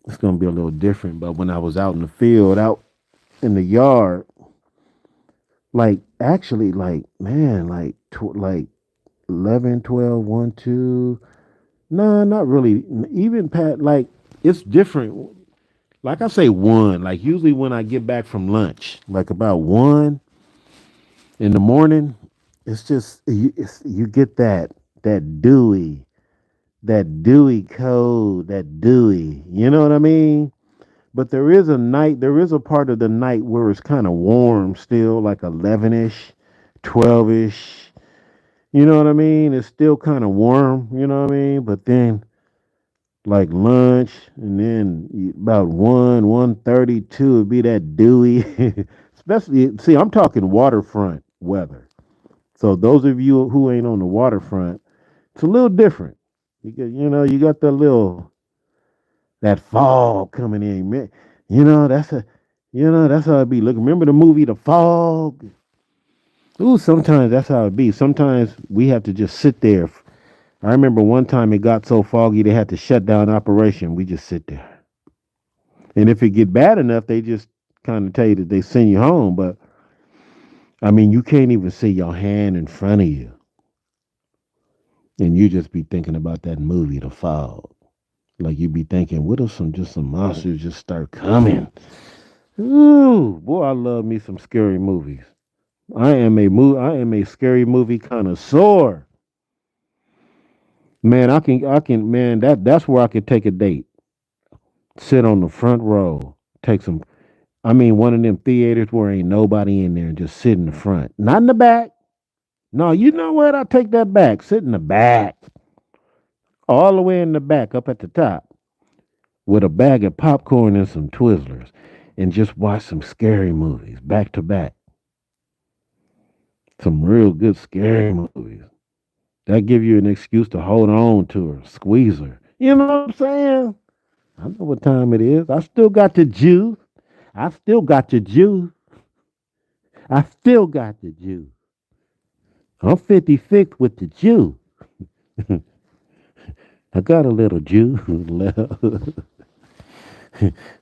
it's going to be a little different. But when I was out in the field, out in the yard, like actually, like, man, like 11, 12, 1, 2. No, not really. Even Pat, like, it's different. Like I say, one. Like usually when I get back from lunch, like about 1 in the morning, it's just you get that dewy cold, that dewy. You know what I mean? But there is a part of the night where it's kind of warm still, like 11ish. 12ish. You know what I mean? It's still kind of warm, you know what I mean? But then like lunch and then about 1:32 it'd be that dewy. Especially see, I'm talking waterfront weather. So those of you who ain't on the waterfront, it's a little different. You got that fog coming in, man. You know, that's a that's how it be. Look, remember the movie The Fog? Ooh, sometimes that's how it be. Sometimes we have to just sit there. I remember one time it got so foggy they had to shut down operation. We just sit there. And if it get bad enough, they just kind of tell you that they send you home. But I mean, you can't even see your hand in front of you. And you just be thinking about that movie, The Fog. Like you be thinking, what if some monsters just start coming? Ooh, boy, I love me some scary movies. I am a scary movie connoisseur. Man, man, that's where I could take a date. Sit on the front row, take some I mean one of them theaters where ain't nobody in there and just sit in the front. Not in the back. No, you know what? I take that back. Sit in the back. All the way in the back, up at the top, with a bag of popcorn and some Twizzlers, and just watch some scary movies back to back. Some real good scary movies. That give you an excuse to hold on to her, squeeze her. You know what I'm saying? I know what time it is. I still got the juice. I still got the juice. I still got the juice. I'm 56 with the juice. I got a little juice left.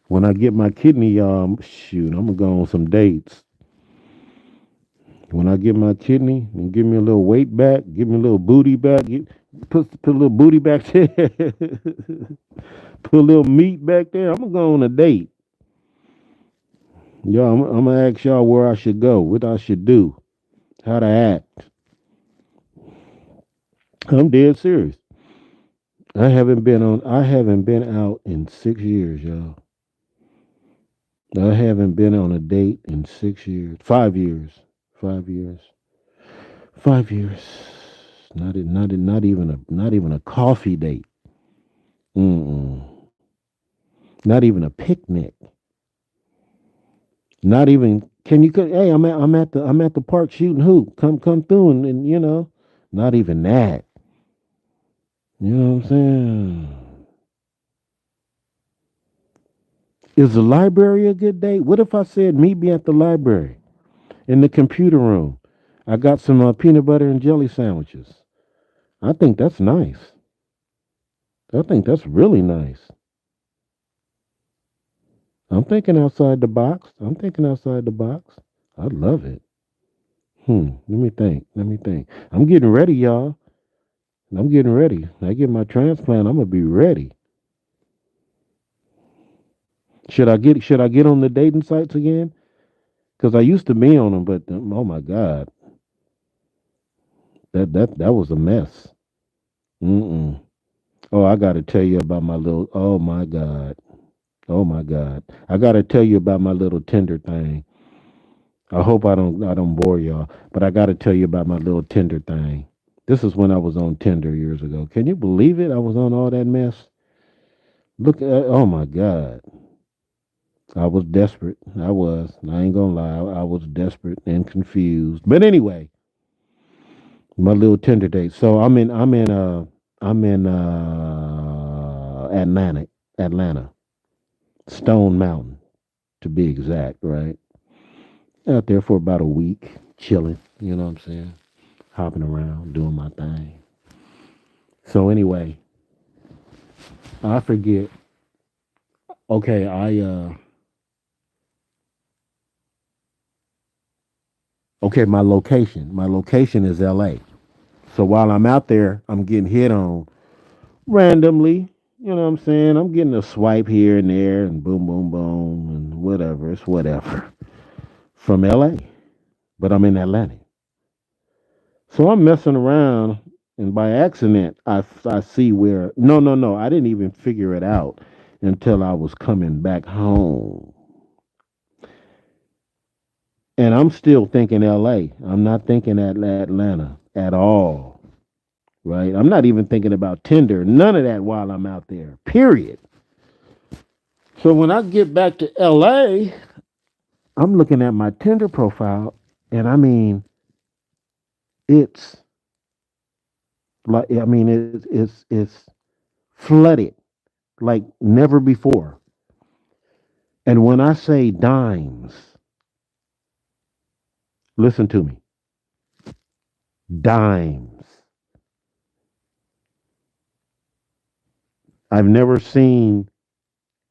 When I get my kidney, shoot, I'm gonna go on some dates. When I get my kidney and give me a little weight back, give me a little booty back, put a little booty back there, put a little meat back there. I'm gonna go on a date. Yo, I'm gonna ask y'all where I should go, what I should do, how to act. I'm dead serious. I haven't been out in 6 years, y'all. I haven't been on a date in 6 years. 5 years. 5 years. 5 years. Not even a coffee date. Mm-mm. Not even a picnic. Not even can you hey, I'm at the park shooting hoop. Come through and not even that. You know what I'm saying? Is the library a good date? What if I said meet me at the library in the computer room? I got some peanut butter and jelly sandwiches. I think that's nice. I think that's really nice. I'm thinking outside the box. I'm thinking outside the box. I love it. Let me think. Let me think. I'm getting ready, y'all. I'm getting ready. I get my transplant. I'm gonna be ready. Should I get on the dating sites again? Because I used to be on them, but oh my god, that was a mess. Mm-mm. Oh, I got to tell you about my little. Oh my god. Oh my god. I got to tell you about my little Tinder thing. I hope I don't bore y'all, but I got to tell you about my little Tinder thing. This is when I was on Tinder years ago. Can you believe it? I was on all that mess. Look at oh my god. I was desperate. I was. I ain't gonna lie. I was desperate and confused. But anyway, my little Tinder date. So I'm in Atlanta, Stone Mountain to be exact. Right out there for about a week, chilling. You know what I'm saying? Hopping around, doing my thing. So anyway, I forget. Okay, okay, my location. My location is LA. So while I'm out there, I'm getting hit on randomly. You know what I'm saying? I'm getting a swipe here and there and boom, boom, boom and whatever. It's whatever. From LA. But I'm in Atlanta. So I'm messing around and by accident I see where no, no, no. I didn't even figure it out until I was coming back home. And I'm still thinking LA. I'm not thinking Atlanta at all. Right? I'm not even thinking about Tinder. None of that while I'm out there. Period. So when I get back to LA, I'm looking at my Tinder profile, and I mean, it's it's flooded like never before. And when I say dimes, listen to me, dimes. I've never seen.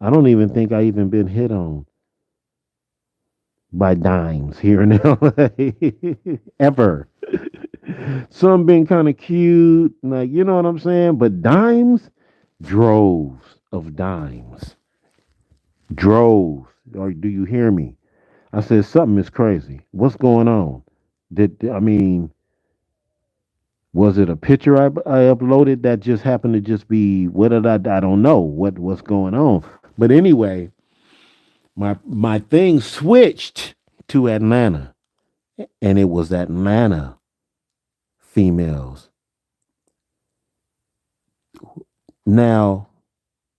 I don't even think I even been hit on by dimes here in LA ever. Some been kind of cute, like you know what I'm saying, but dimes, droves of dimes, droves. Or do you hear me? I said something is crazy. What's going on? Did I mean? Was it a picture I uploaded that just happened to just be what did I don't know what's going on. But anyway, my thing switched to Atlanta, and it was Atlanta females. Now,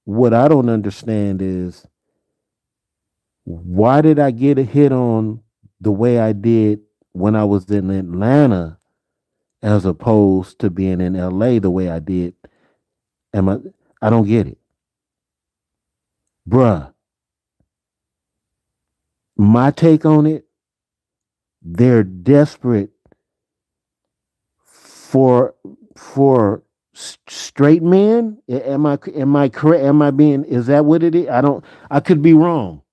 what I don't understand is why did I get a hit on the way I did when I was in Atlanta as opposed to being in LA the way I did? Am I don't get it. Bruh, my take on it, they're desperate for straight men. Am I correct? Am I being is that what it is? I could be wrong.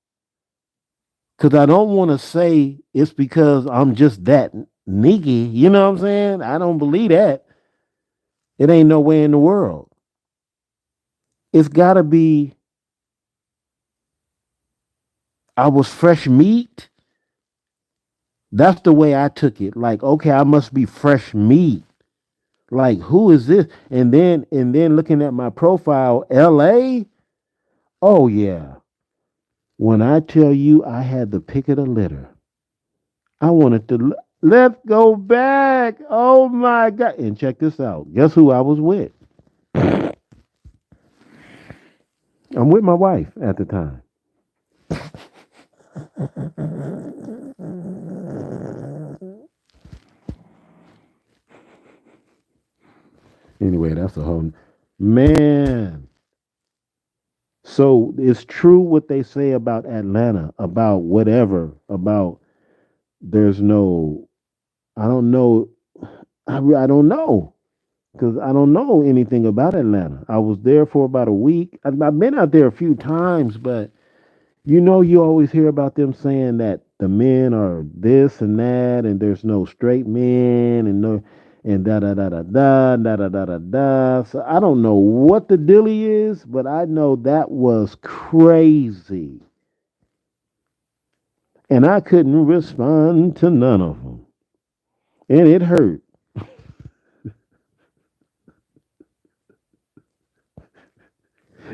Cause I don't want to say it's because I'm just that niggy. You know what I'm saying? I don't believe that. It ain't no way in the world. It's gotta be I was fresh meat. That's the way I took it. Like, okay, I must be fresh meat. Like, who is this? And then looking at my profile, LA. Oh yeah. When I tell you I had the pick of the litter, I wanted to let's go back. Oh my God. And check this out. Guess who I was with? I'm with my wife at the time. Anyway, that's a whole man. So it's true what they say about Atlanta, about whatever, about there's no, I don't know, I don't know because I don't know anything about Atlanta. I was there for about a week. I've been out there a few times, but you know, you always hear about them saying that the men are this and that, and there's no straight men, and no, and da da da da da da da da da da. So I don't know what the dilly is, but I know that was crazy, and I couldn't respond to none of them, and it hurt.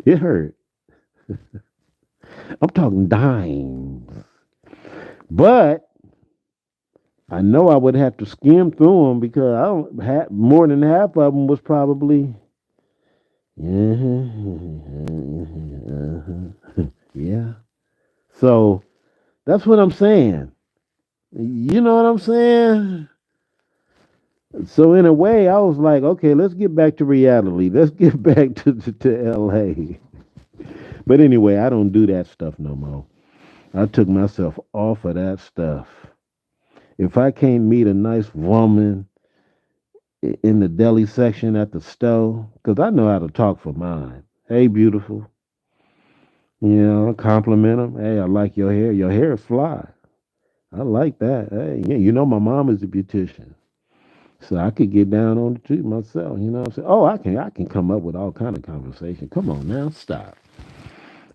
It hurt. I'm talking dimes, but I know I would have to skim through them because I don't more than half of them was probably yeah. So that's what I'm saying. You know what I'm saying? So in a way, I was like, okay, let's get back to reality. Let's get back to LA. But anyway, I don't do that stuff no more. I took myself off of that stuff. If I can't meet a nice woman in the deli section at the store, because I know how to talk for mine. Hey, beautiful. You know, compliment them. Hey, I like your hair. Your hair is fly. I like that. Hey, yeah, you know my mom is a beautician, so I could get down on the street myself. You know what I'm saying? Oh, I can come up with all kind of conversation. Come on now, stop.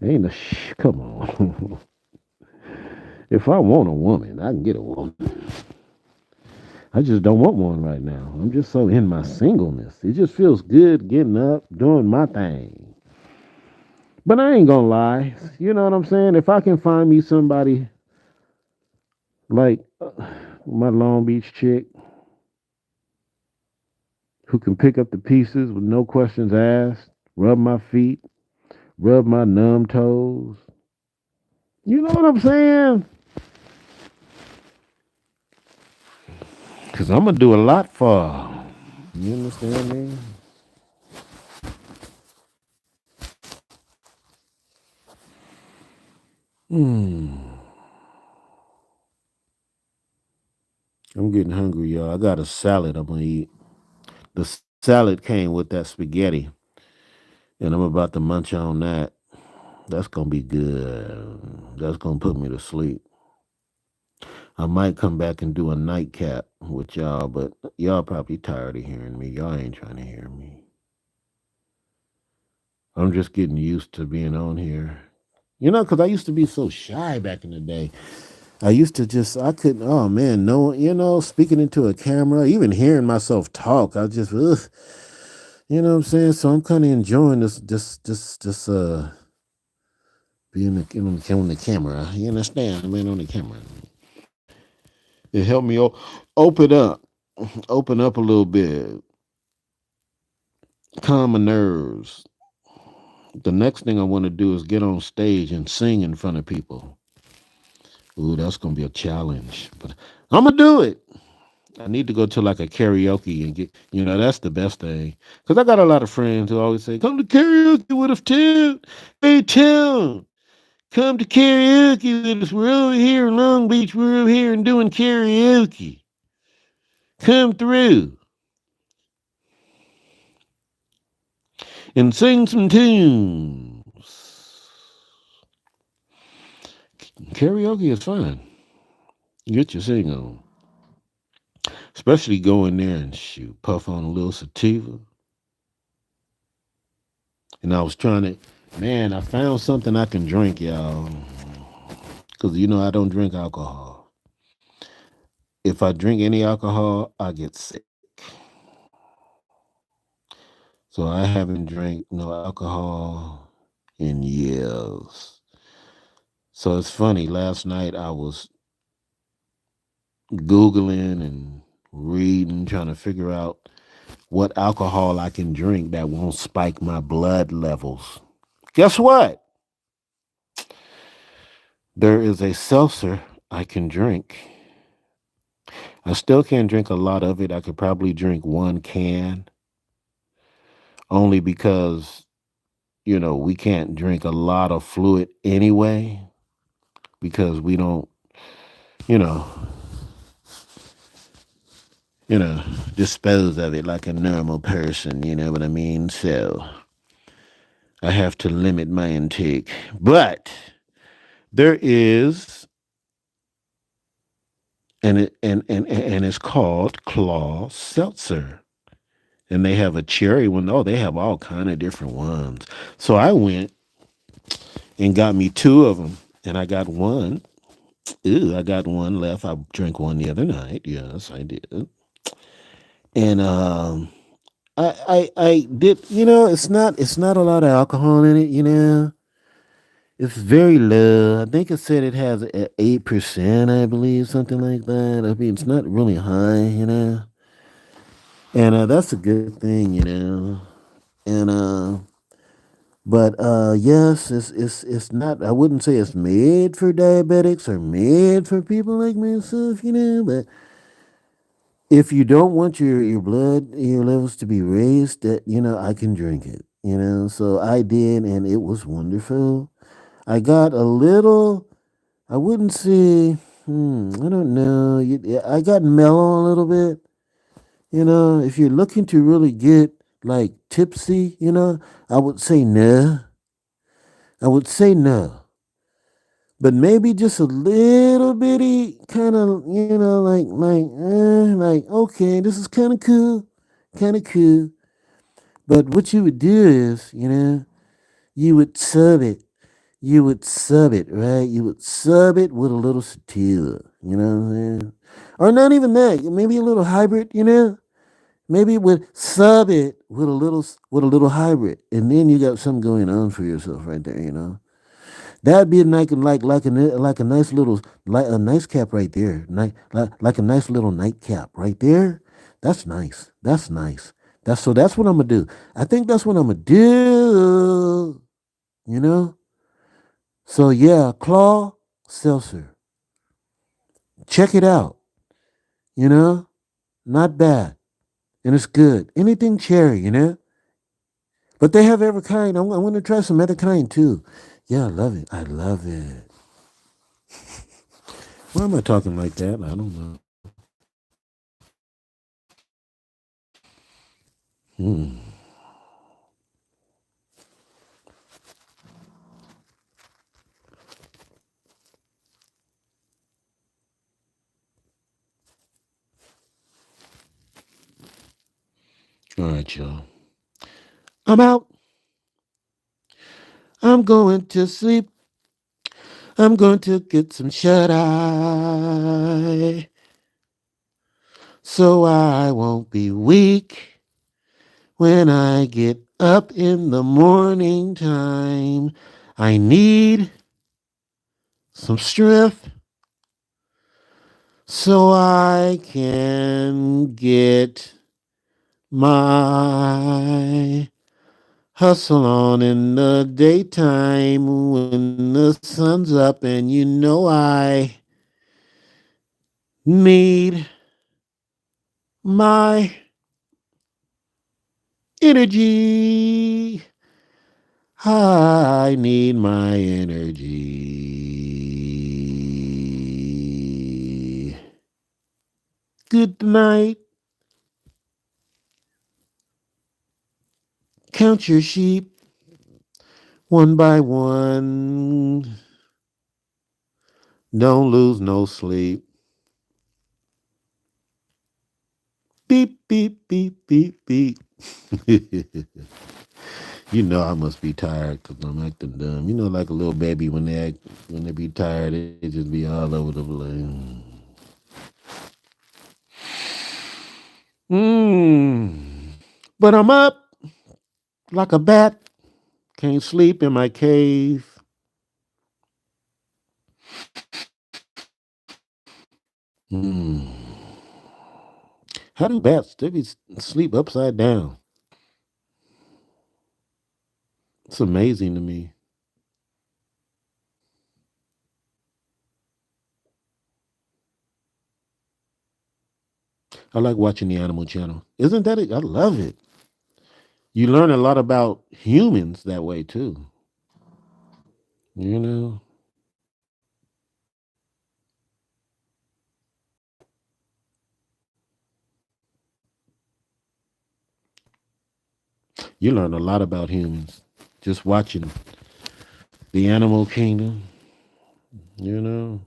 Ain't a come on. If I want a woman, I can get a woman. I just don't want one right now. I'm just so in my singleness. It just feels good getting up, doing my thing. But I ain't gonna lie. You know what I'm saying? If I can find me somebody Like my Long Beach chick who can pick up the pieces with no questions asked, rub my feet, rub my numb toes. You know what I'm saying? Because I'm going to do a lot for her. You understand me? Hmm. I'm getting hungry, y'all. I got a salad I'm going to eat. The salad came with that spaghetti, and I'm about to munch on that. That's going to be good. That's going to put me to sleep. I might come back and do a nightcap with y'all, but y'all probably tired of hearing me. Y'all ain't trying to hear me. I'm just getting used to being on here. You know, because I used to be so shy back in the day. I used to just, I couldn't, oh man, no, speaking into a camera, even hearing myself talk, I just, ugh, you know what I'm saying? So I'm kind of enjoying this, being on the camera. You understand? Being on the camera. It helped me open up a little bit, calm my nerves. The next thing I want to do is get on stage and sing in front of people. Ooh, that's gonna be a challenge, but I'm gonna do it. I need to go to like a karaoke and get, that's the best thing. Cause I got a lot of friends who always say, "Come to karaoke with us, Tim. Hey, Tim, come to karaoke with us. We're over here in Long Beach. We're over here and doing karaoke. Come through and sing some tunes." Karaoke is fun. Get your sing on. Especially go in there and shoot, puff on a little sativa. And I was trying to, man, I found something I can drink, y'all. Because, I don't drink alcohol. If I drink any alcohol, I get sick. So I haven't drank no alcohol in years. So it's funny. Last night I was Googling and reading, trying to figure out what alcohol I can drink that won't spike my blood levels. Guess what? There is a seltzer I can drink. I still can't drink a lot of it. I could probably drink one can only because, we can't drink a lot of fluid anyway because we don't, you know, you know, dispose of it like a normal person, you know what I mean? So I have to limit my intake. But there is and it's called Claw Seltzer. And they have a cherry one. Oh, they have all kind of different ones. So I went and got me two of them. And I got one. Ooh, I got one left. I drank one the other night. Yes, I did. And I did. It's not a lot of alcohol in it. It's very low. I think it said it has 8%. I believe something like that. I mean, it's not really high. And that's a good thing. And But yes, it's not. I wouldn't say it's made for diabetics or made for people like myself, But if you don't want your levels to be raised, that I can drink it. So I did, and it was wonderful. I got a little. I wouldn't say. I don't know. I got mellow a little bit. If you're looking to really get like tipsy, I would say no. I would say no. But maybe just a little bitty kind of, like okay, this is kind of cool. But what you would do is, you would sub it. You would sub it, right? You would sub it with a little sativa, you know what I'm saying? Or not even that, maybe a little hybrid, Maybe with sub it with a little hybrid, and then you got something going on for yourself right there, That'd be like a nice little like a nice cap right there. Like a nice little nightcap right there. That's nice. That's nice. That's what I'm gonna do. I think that's what I'm gonna do. You know. So yeah, claw seltzer. Check it out. You know, not bad, and it's good. Anything cherry, you know. But they have every kind. I'm going to try some other kind too. Yeah, I love it. I love it. Why am I talking like that? I don't know. Hmm. All right, y'all. I'm out. I'm going to sleep. I'm going to get some shut eye so I won't be weak when I get up in the morning time. I need some strength so I can get my hustle on in the daytime when the sun's up, and you know I need my energy. I need my energy. Good night. Count your sheep one by one. Don't lose no sleep. Beep, beep, beep, beep, beep. You know I must be tired because I'm acting dumb. You know, like a little baby when they be tired, they just be all over the place. But I'm up like a bat. Can't sleep in my cave. Mm. How do bats? They be sleep upside down. It's amazing to me. I like watching the Animal Channel. Isn't that it? I love it. You learn a lot about humans that way too. You know, you learn a lot about humans just watching the animal kingdom. You know,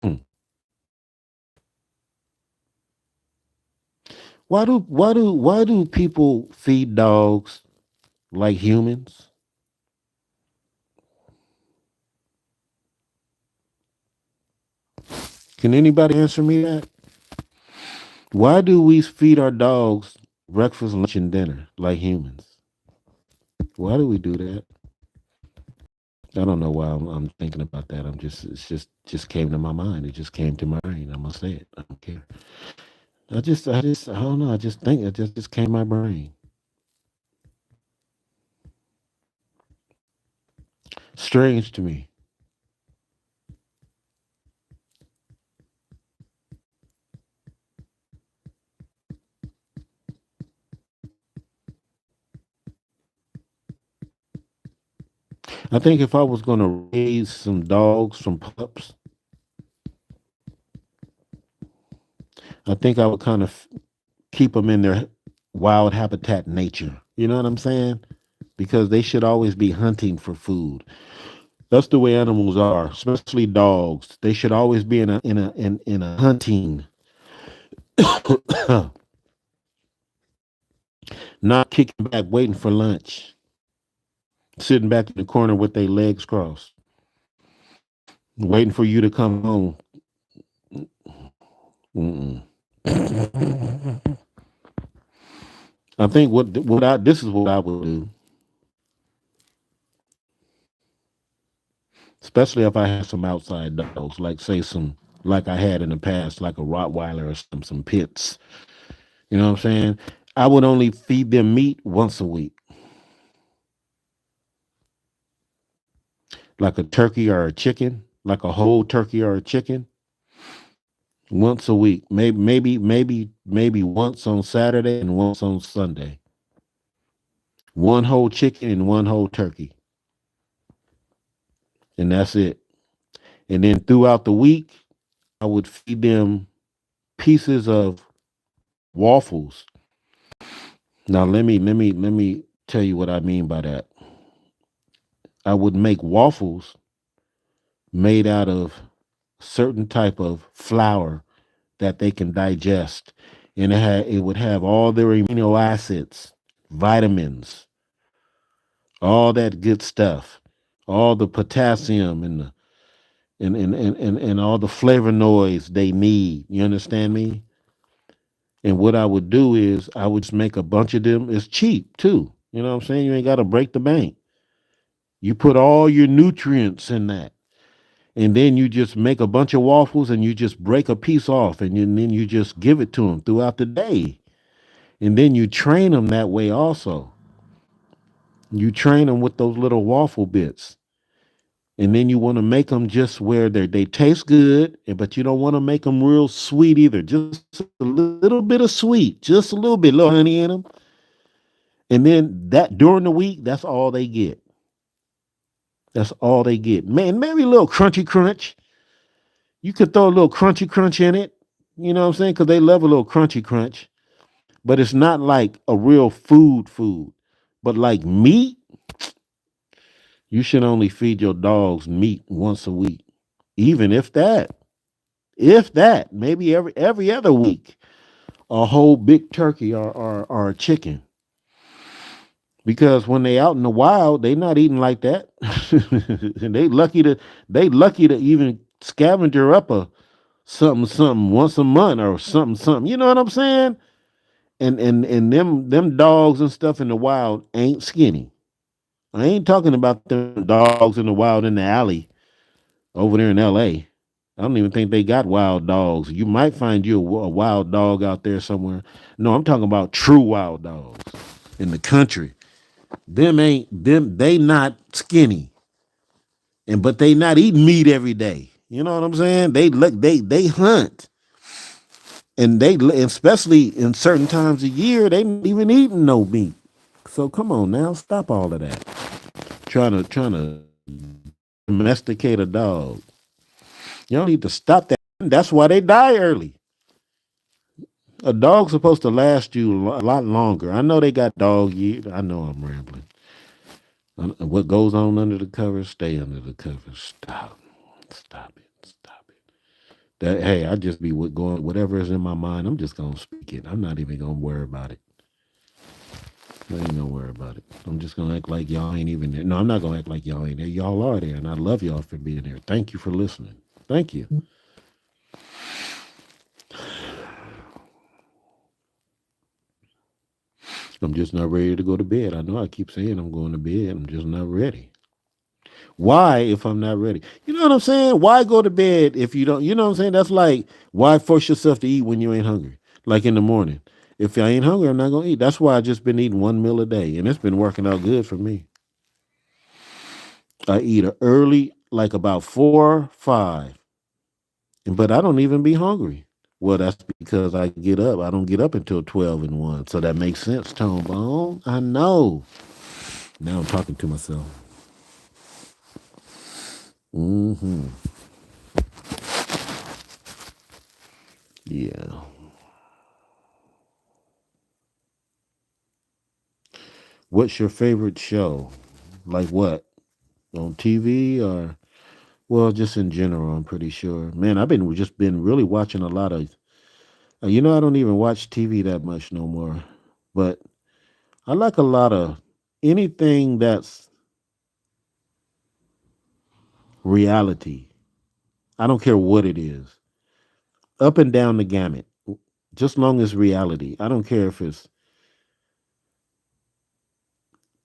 Hmm. Why do people feed dogs like humans? Can anybody answer me that? Why do we feed our dogs breakfast, lunch, and dinner like humans? Why do we do that? I don't know why I'm thinking about that. It's just came to my mind. It just came to my brain. I'm gonna say it. I don't care. I don't know. I just think it just came to my brain. Strange to me. I think if I was gonna raise some dogs from pups, I think I would kind of keep them in their wild habitat nature. You know what I'm saying? Because they should always be hunting for food. That's the way animals are, especially dogs. They should always be in a hunting, not kicking back, waiting for lunch, sitting back in the corner with their legs crossed. Waiting for you to come home. Mm-mm. I think what I this is what I would do, especially if I had some outside dogs, like say some like I had in the past, like a Rottweiler or some pits. You know what I'm saying? I would only feed them meat once a week, like a turkey or a chicken, like a whole turkey or a chicken, once a week. Maybe once on Saturday and once on Sunday. One whole chicken and one whole turkey, and that's it. And then throughout the week, I would feed them pieces of waffles. Now let me tell you what I mean by that. I would make waffles made out of certain type of flour that they can digest, and it would have all their amino acids, vitamins, all that good stuff, all the potassium and the and all the flavonoids they need. You understand me? And what I would do is I would just make a bunch of them. It's cheap too. You know what I'm saying? You ain't got to break the bank. You put all your nutrients in that. And then you just make a bunch of waffles and you just break a piece off and then you just give it to them throughout the day. And then you train them that way also. You train them with those little waffle bits. And then you want to make them just where they taste good, but you don't want to make them real sweet either. Just a little bit of sweet, just a little bit, little honey in them. And then that during the week, that's all they get. That's all they get. Man, maybe a little crunchy crunch. You could throw a little crunchy crunch in it. You know what I'm saying? Because they love a little crunchy crunch. But it's not like a real food. But like meat, you should only feed your dogs meat once a week. Even if that. If that. Maybe every other week. A whole big turkey or a chicken. Because when they out in the wild, they not eating like that. And they lucky to even scavenger up a something once a month or something. You know what I'm saying? And them dogs and stuff in the wild ain't skinny. I ain't talking about them dogs in the wild in the alley over there in L.A. I don't even think they got wild dogs. You might find you a wild dog out there somewhere. No, I'm talking about true wild dogs in the country. Them they not skinny, and but they not eating meat every day. You know what I'm saying? They hunt, and especially in certain times of year they not even eating no meat. So come on now, stop all of that. Trying to domesticate a dog. You don't need to stop that. That's why they die early. A dog's supposed to last you a lot longer. I know they got dog years. I know I'm rambling. What goes on under the covers, stay under the covers. Stop it, stop it. That hey, I just be with going whatever is in my mind. I'm just gonna speak it. I'm not even gonna worry about it. I ain't gonna worry about it. I'm just gonna act like y'all ain't even there. No, I'm not gonna act like y'all ain't there. Y'all are there, and I love y'all for being there. Thank you for listening. Thank you. I'm just not ready to go to bed. I know I keep saying I'm going to bed. I'm just not ready. Why if I'm not ready? You know what I'm saying? Why go to bed if you don't? You know what I'm saying? That's like why force yourself to eat when you ain't hungry? Like in the morning. If I ain't hungry, I'm not gonna eat. That's why I just been eating one meal a day, and it's been working out good for me. I eat early, like about 4, 5, but I don't even be hungry. Well, that's because I get up. I don't get up until 12 and 1, so that makes sense. Tone Bone. I know. Now I'm talking to myself. Hmm. Yeah. What's your favorite show? Like what? On TV or well, just in general, I'm pretty sure. Man, I've been really watching a lot of I don't even watch TV that much no more. But I like a lot of anything that's reality. I don't care what it is. Up and down the gamut. Just long as reality. I don't care if it's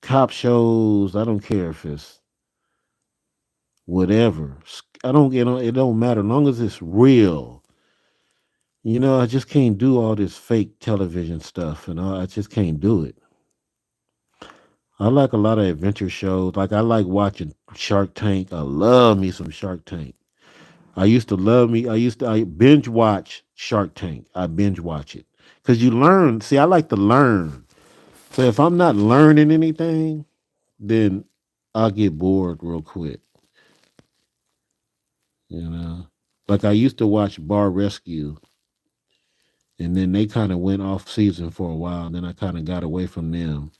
cop shows. I don't care if it's whatever. I don't get on. It don't matter. As long as it's real. I just can't do all this fake television stuff, and I just can't do it. I like a lot of adventure shows. Like I like watching Shark Tank. I love me some Shark Tank. I used to love me. I binge watch Shark Tank. I binge watch it because you learn. See, I like to learn. So if I'm not learning anything, then I'll get bored real quick. You know, like I used to watch Bar Rescue, and then they kind of went off season for a while. And then I kind of got away from them.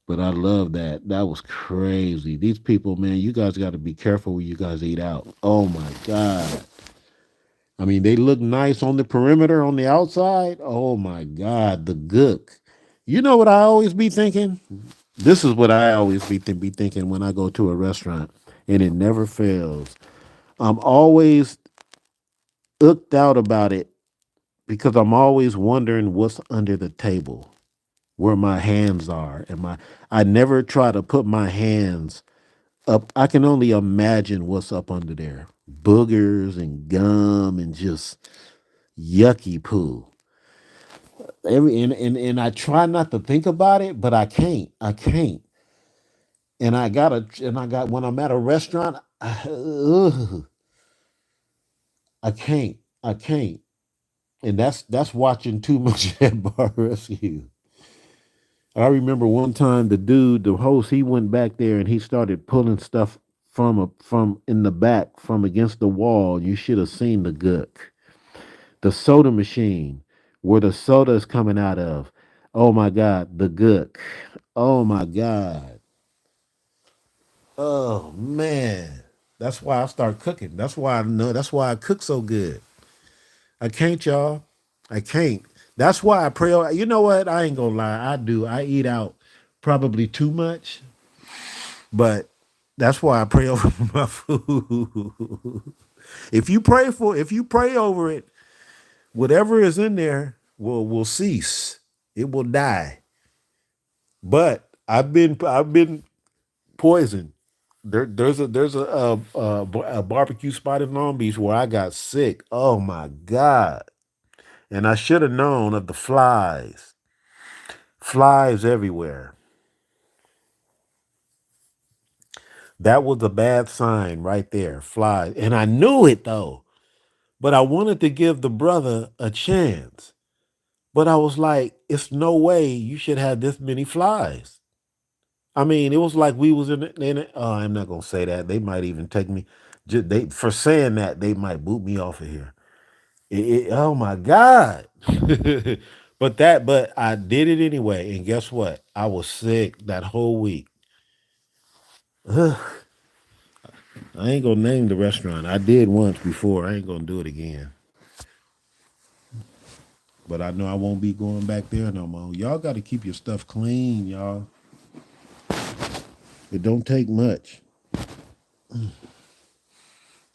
But I love that. That was crazy. These people, man, you guys got to be careful when you guys eat out. Oh my God. I mean, they look nice on the perimeter, on the outside. Oh my God, the gook. You know what I always be thinking? This is what I always be thinking when I go to a restaurant, and it never fails. I'm always hooked out about it because I'm always wondering what's under the table, where my hands are, and I never try to put my hands up. I can only imagine what's up under there. Boogers and gum and just yucky poo. And I try not to think about it, but I can't. I can't. And I got when I'm at a restaurant, I can't. I can't. And that's watching too much at Bar Rescue. I remember one time the host, he went back there and he started pulling stuff from in the back from against the wall. You should have seen the gook. The soda machine where the soda is coming out of. Oh my God, the gook. Oh my God. Oh man. That's why I start cooking. That's why I know. That's why I cook so good. I can't, y'all. I can't. That's why I pray. You know what? I ain't gonna lie. I do. I eat out probably too much, but that's why I pray over my food. If you pray over it, whatever is in there will cease. It will die. But I've been poisoned. There's a barbecue spot in Long Beach where I got sick. Oh my God. And I should have known of the flies. Flies everywhere. That was a bad sign right there. Flies. And I knew it though. But I wanted to give the brother a chance. But I was like, it's no way you should have this many flies. I mean, it was like we was oh, I'm not gonna say that. They might even take me. They for saying that they might boot me off of here. Oh my God! but I did it anyway, and guess what? I was sick that whole week. Ugh, I ain't gonna name the restaurant. I did once before. I ain't gonna do it again. But I know I won't be going back there no more. Y'all got to keep your stuff clean, y'all. It don't take much.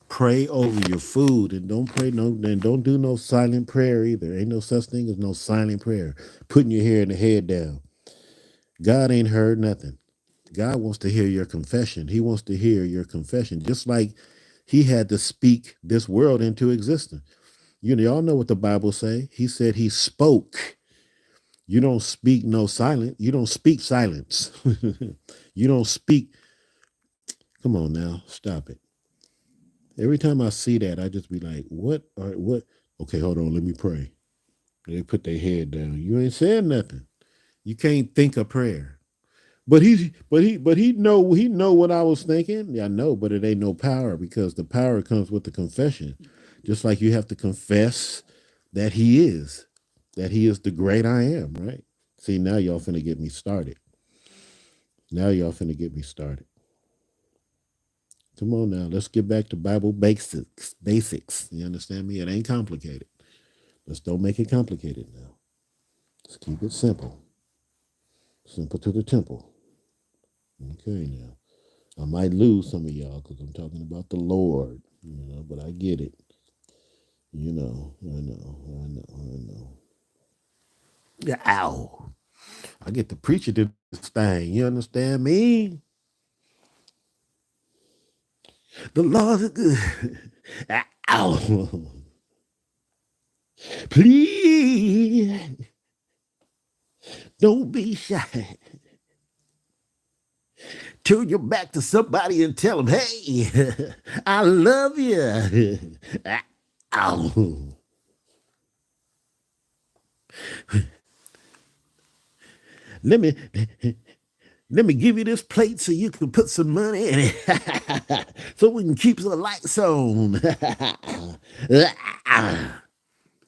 Pray over your food and don't pray no and don't do no silent prayer either. Ain't no such thing as no silent prayer. Putting your hair and the head down. God ain't heard nothing. God wants to hear your confession. He wants to hear your confession. Just like he had to speak this world into existence. Y'all know what the Bible say. He said he spoke. You don't speak no silent. You don't speak silence. You don't speak. Come on now, stop it. Every time I see that, I just be like, what? All right, what? Okay, hold on. Let me pray. They put their head down. You ain't saying nothing. You can't think a prayer. But he know what I was thinking. Yeah, I know, but it ain't no power because the power comes with the confession. Just like you have to confess that he is the great I am, right? See, now y'all finna get me started. Now y'all finna get me started. Come on now, let's get back to Bible basics. Basics. You understand me? It ain't complicated. Let's don't make it complicated now. Let's keep it simple. Simple to the temple. Okay now. I might lose some of y'all because I'm talking about the Lord, but I get it. I know. Yeah, ow. I get to preach it this thing. You understand me? The Lord is good. Ow. Please don't be shy. Turn your back to somebody and tell them, hey, I love you. Ow. Let me let me give you this plate so you can put some money in it. So we can keep the lights on.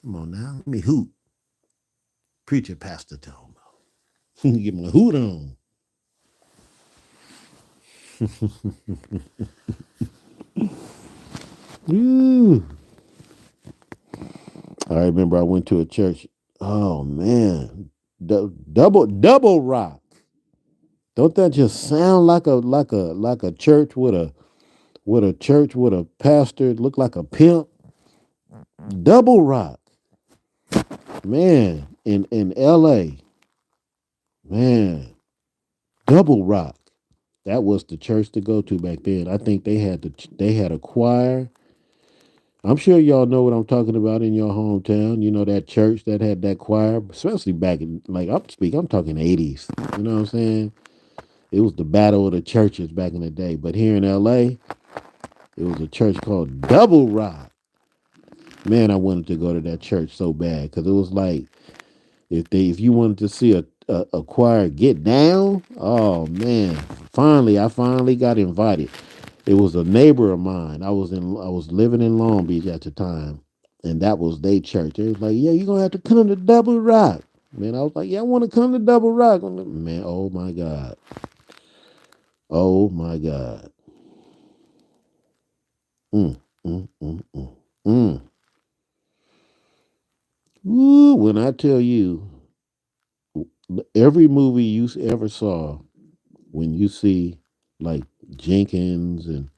Come on now. Let me hoot. Preacher Pastor Tomo. Get my hoot on. Ooh. I remember I went to a church. Oh man. Double rock. Don't that just sound like a church with a pastor look like a pimp? Double rock. Man, in LA. Man, Double Rock. That was the church to go to back then. I think they had a choir. I'm sure y'all know what I'm talking about in your hometown. You know that church that had that choir, especially back in I'm talking 80s. You know what I'm saying? It was the battle of the churches back in the day. But here in LA, it was a church called Double Rock. Man, I wanted to go to that church so bad because it was like if you wanted to see a choir get down, oh man, I finally got invited. It was a neighbor of mine. I was living in Long Beach at the time, and that was their church. They was like, "Yeah, you're gonna have to come to Double Rock." Man, I was like, "Yeah, I want to come to Double Rock." Man, oh my God, oh my God. Mm, mm, mm, mm, mm. Ooh, when I tell you, every movie you ever saw, when you see like Jenkins and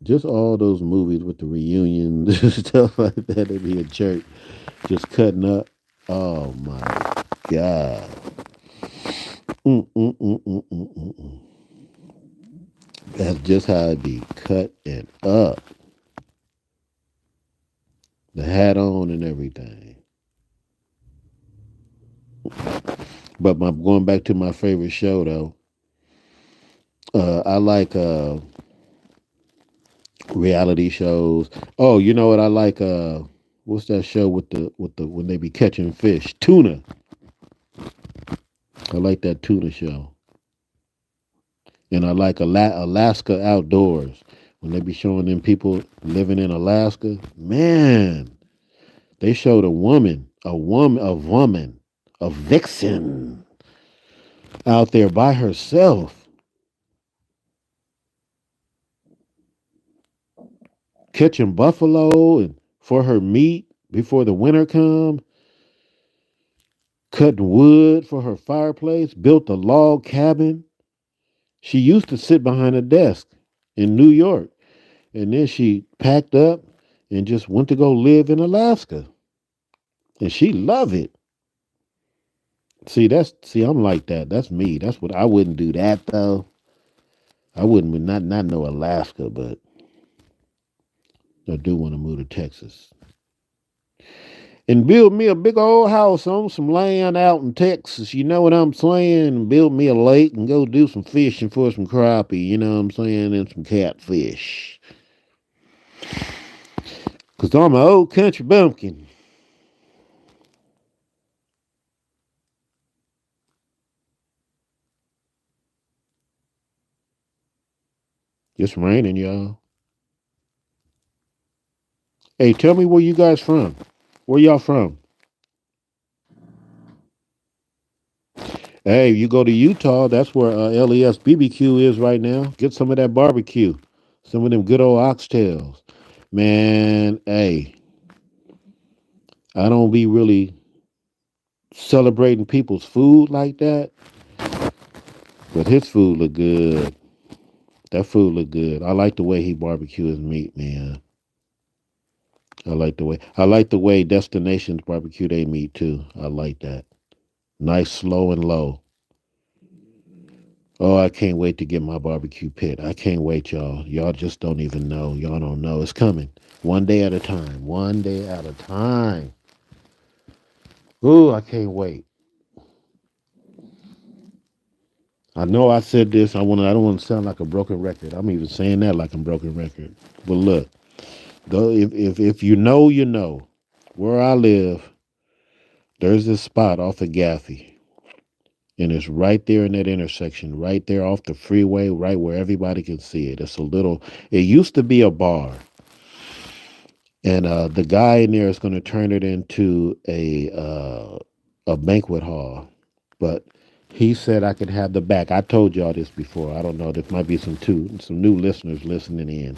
just all those movies with the reunions and stuff like that, it'd be a church just cutting up. Oh my God. Mm, mm, mm, mm, mm, mm, mm. That's just how it be cut and up. The hat on and everything. But my going back to my favorite show though, I like reality shows. Oh, you know what I like? What's that show with the when they be catching fish? Tuna. I like that tuna show, and I like Alaska Outdoors when they be showing them people living in Alaska. Man, they showed a vixen out there by herself catching buffalo and for her meat before the winter come, cutting wood for her fireplace, built a log cabin. She used to sit behind a desk in New York, and then she packed up and just went to go live in Alaska, and she loved it. See, I'm like that. That's me. That's what I wouldn't do that though. I wouldn't not know Alaska, but I do want to move to Texas and build me a big old house on some land out in Texas. You know what I'm saying? And build me a lake and go do some fishing for some crappie. You know what I'm saying? And some catfish. Cause I'm an old country bumpkin. It's raining, y'all. Hey, tell me where you guys from. Where y'all from? Hey, you go to Utah. That's where LES BBQ is right now. Get some of that barbecue. Some of them good old oxtails. Man, hey, I don't be really celebrating people's food like that. But his food look good. That food look good. I like the way he barbecue his meat, man. I like the way Destinations barbecue they meat too. I like that. Nice, slow and low. Oh, I can't wait to get my barbecue pit. I can't wait, y'all. Y'all just don't even know. Y'all don't know. It's coming. One day at a time. One day at a time. Ooh, I can't wait. I know I said this. I don't want to sound like a broken record. I'm even saying that like a broken record. But look, though if you know, you know. Where I live, there's this spot off of Gaffey. And it's right there in that intersection, right there off the freeway, right where everybody can see it. It used to be a bar. And the guy in there is going to turn it into a banquet hall. But he said I could have the back. I told y'all this before. I don't know. There might be some new listeners listening in.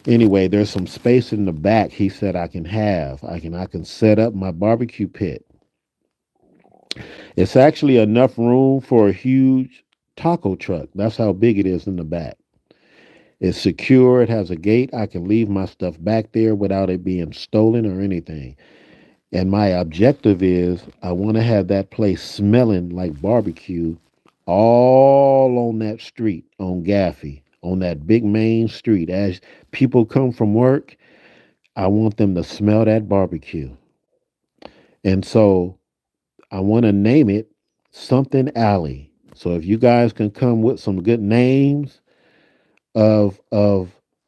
Anyway, there's some space in the back. He said I can have. I can set up my barbecue pit. It's actually enough room for a huge taco truck. That's how big it is in the back. It's secure. It has a gate. I can leave my stuff back there without it being stolen or anything. And my objective is I want to have that place smelling like barbecue all on that street on Gaffey, on that big main street. As people come from work, I want them to smell that barbecue. And so I want to name it something alley. So if you guys can come with some good names of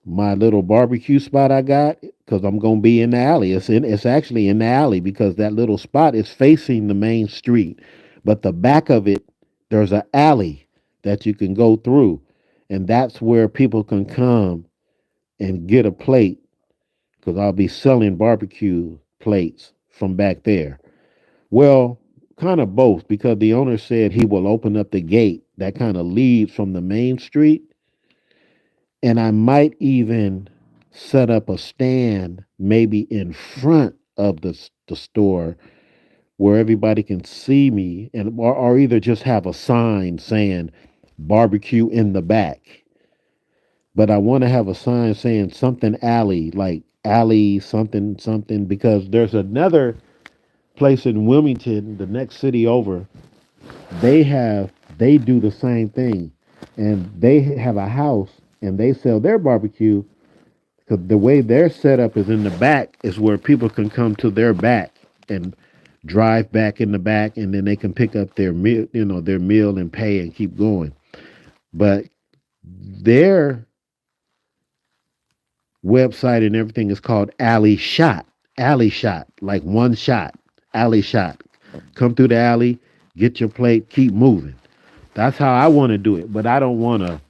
my little barbecue spot I got, because I'm gonna be in the alley. It's actually in the alley because that little spot is facing the main street, but the back of it there's an alley that you can go through, and that's where people can come and get a plate because I'll be selling barbecue plates from back there. Well, kind of both because the owner said he will open up the gate that kind of leads from the main street, and I might even set up a stand maybe in front of the store where everybody can see me or either just have a sign saying barbecue in the back. But I want to have a sign saying something alley, like alley something something, because there's another place in Wilmington, the next city over. They do the same thing, and they have a house and they sell their barbecue because the way their setup is in the back is where people can come to their back and drive back in the back, and then they can pick up their meal, their meal and pay and keep going. But their website and everything is called Alley Shot. Alley Shot, like one shot. Alley Shot. Come through the alley, get your plate, keep moving. That's how I want to do it, but I don't want to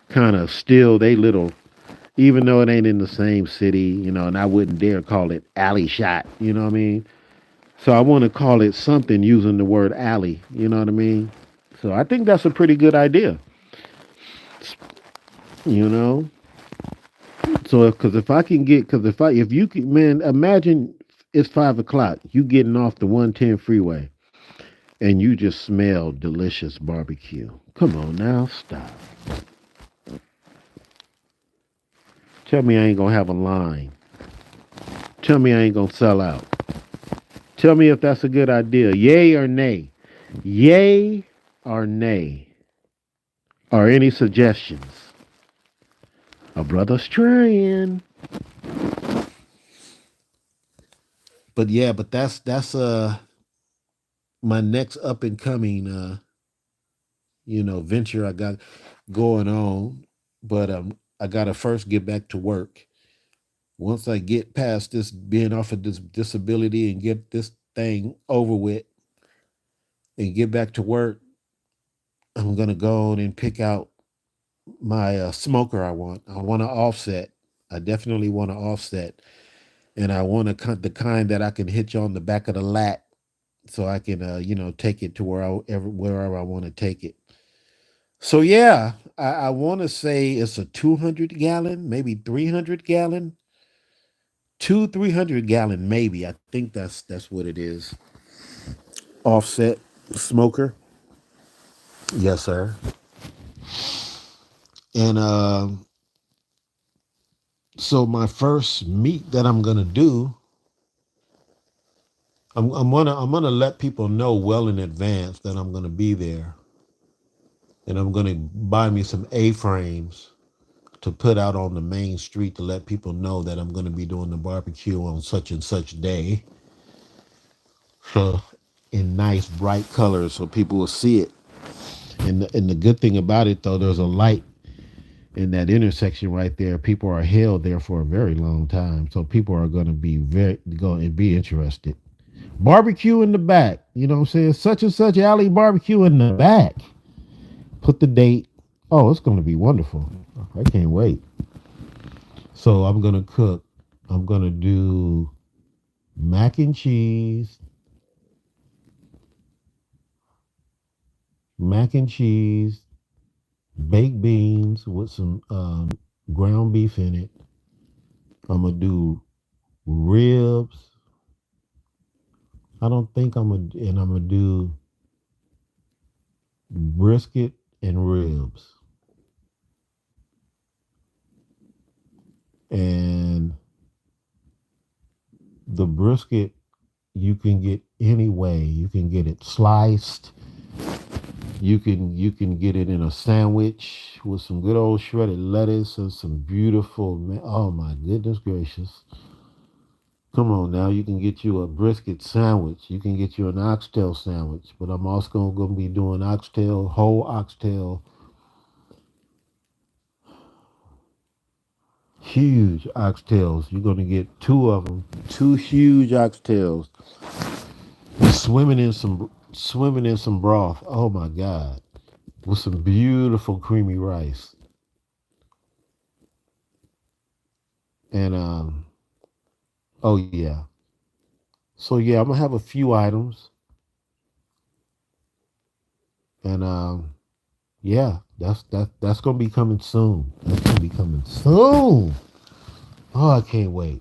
kind of steal they little, even though it ain't in the same city, and I wouldn't dare call it Alley Shot, you know what I mean? So I want to call it something using the word alley, you know what I mean? So I think that's a pretty good idea, you know? So because if I can get, because if you can, man, imagine it's 5 o'clock, you getting off the 110 freeway and you just smell delicious barbecue. Come on now, stop. Tell me I ain't gonna have a line. Tell me I ain't gonna sell out. Tell me if that's a good idea. Yay or nay? Yay or nay? Or any suggestions? A brother's trying. But yeah, but that's my next up and coming venture I got going on. But I gotta first get back to work. Once I get past this being off of this disability and get this thing over with and get back to work, I'm gonna go on and pick out my smoker I want. I want to offset. I definitely want to offset, and I want to cut the kind that I can hitch on the back of the lat, so I can take it to wherever I want to take it. So yeah, I want to say it's a 200 gallon, maybe 300 gallon, 300 gallon, maybe. I think that's what it is. Offset smoker. Yes, sir. And so my first meet that I'm gonna do, I'm gonna let people know well in advance that I'm gonna be there, and I'm gonna buy me some A-frames to put out on the main street to let people know that I'm gonna be doing the barbecue on such and such day. So in nice bright colors so people will see it. And the good thing about it though, there's a light in that intersection right there. People are held there for a very long time. So people are gonna be very going to be interested. Barbecue in the back. You know what I'm saying? Such and such alley barbecue in the back. Put the date. Oh, it's gonna be wonderful. I can't wait. So I'm gonna cook. I'm gonna do mac and cheese, mac and cheese, baked beans with some ground beef in it. I'm gonna do ribs. I don't think and I'm gonna do brisket and ribs. And the brisket you can get any way. You can get it sliced. You can get it in a sandwich with some good old shredded lettuce and some beautiful. Oh my goodness gracious! Come on now, you can get you a brisket sandwich. You can get you an oxtail sandwich. But I'm also going to be doing oxtail, whole oxtail, huge oxtails. You're going to get two of them, two huge oxtails, swimming in some broth. Oh my God, with some beautiful creamy rice. And oh yeah, so yeah, I'm gonna have a few items, and yeah, that's gonna be coming soon. That's gonna be coming soon. Oh, I can't wait.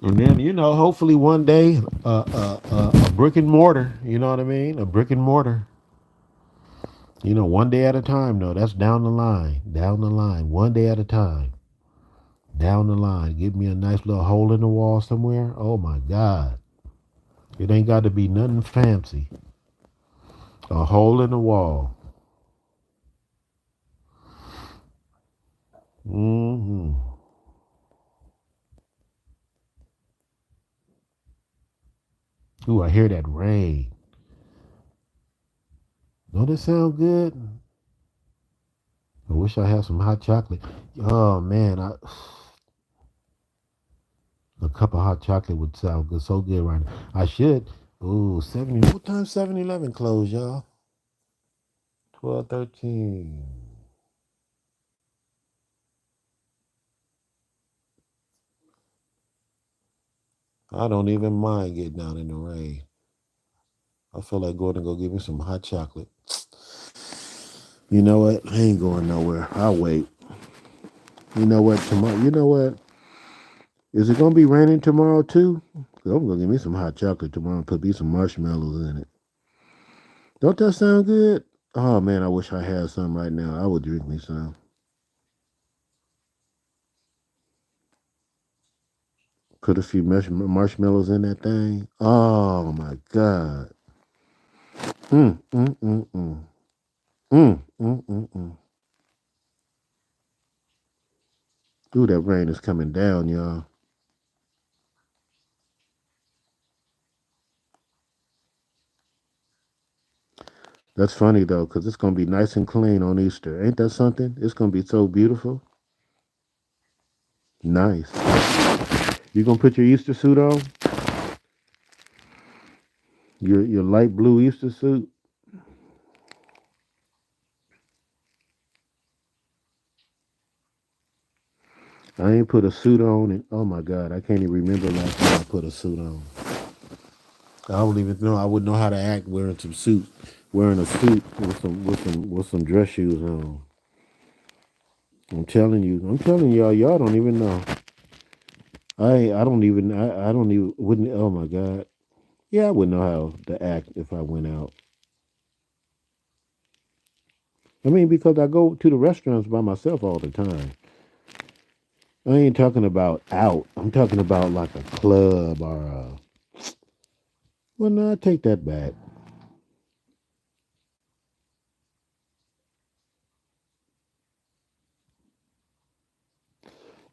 And then hopefully one day, a brick and mortar. You know what I mean? A brick and mortar. One day at a time. No, that's down the line. Down the line. One day at a time. Down the line. Give me a nice little hole in the wall somewhere. Oh my God. It ain't got to be nothing fancy. A hole in the wall. Hmm. Ooh, I hear that rain. Don't it sound good? I wish I had some hot chocolate. Oh man, a cup of hot chocolate would sound good, so good right now. I should. Ooh, 70. What time 7-Eleven close, y'all? 12:13. I don't even mind getting out in the rain. I feel like going to go get me some hot chocolate. You know what? I ain't going nowhere. I'll wait. You know what? Tomorrow. You know what? Is it gonna be raining tomorrow too? 'Cause I'm gonna get me some hot chocolate tomorrow and put me some marshmallows in it. Don't that sound good? Oh man, I wish I had some right now. I would drink me some. Put a few marshmallows in that thing. Oh my god. Mm mm mm mm mm mm mm mm. Ooh, that rain is coming down, y'all. That's funny though, cause it's gonna be nice and clean on Easter. Ain't that something? It's gonna be so beautiful. Nice. You gonna put your Easter suit on? Your light blue Easter suit? I ain't put a suit on, and oh my god, I can't even remember last time I put a suit on. I don't even know. I wouldn't know how to act wearing a suit with some dress shoes on. I'm telling you, y'all, don't even know. I don't even wouldn't. Oh my god, yeah, I wouldn't know how to act if I went out. I mean, because I go to the restaurants by myself all the time. I ain't talking about out. I'm talking about like a club or a. Well, no, I take that back.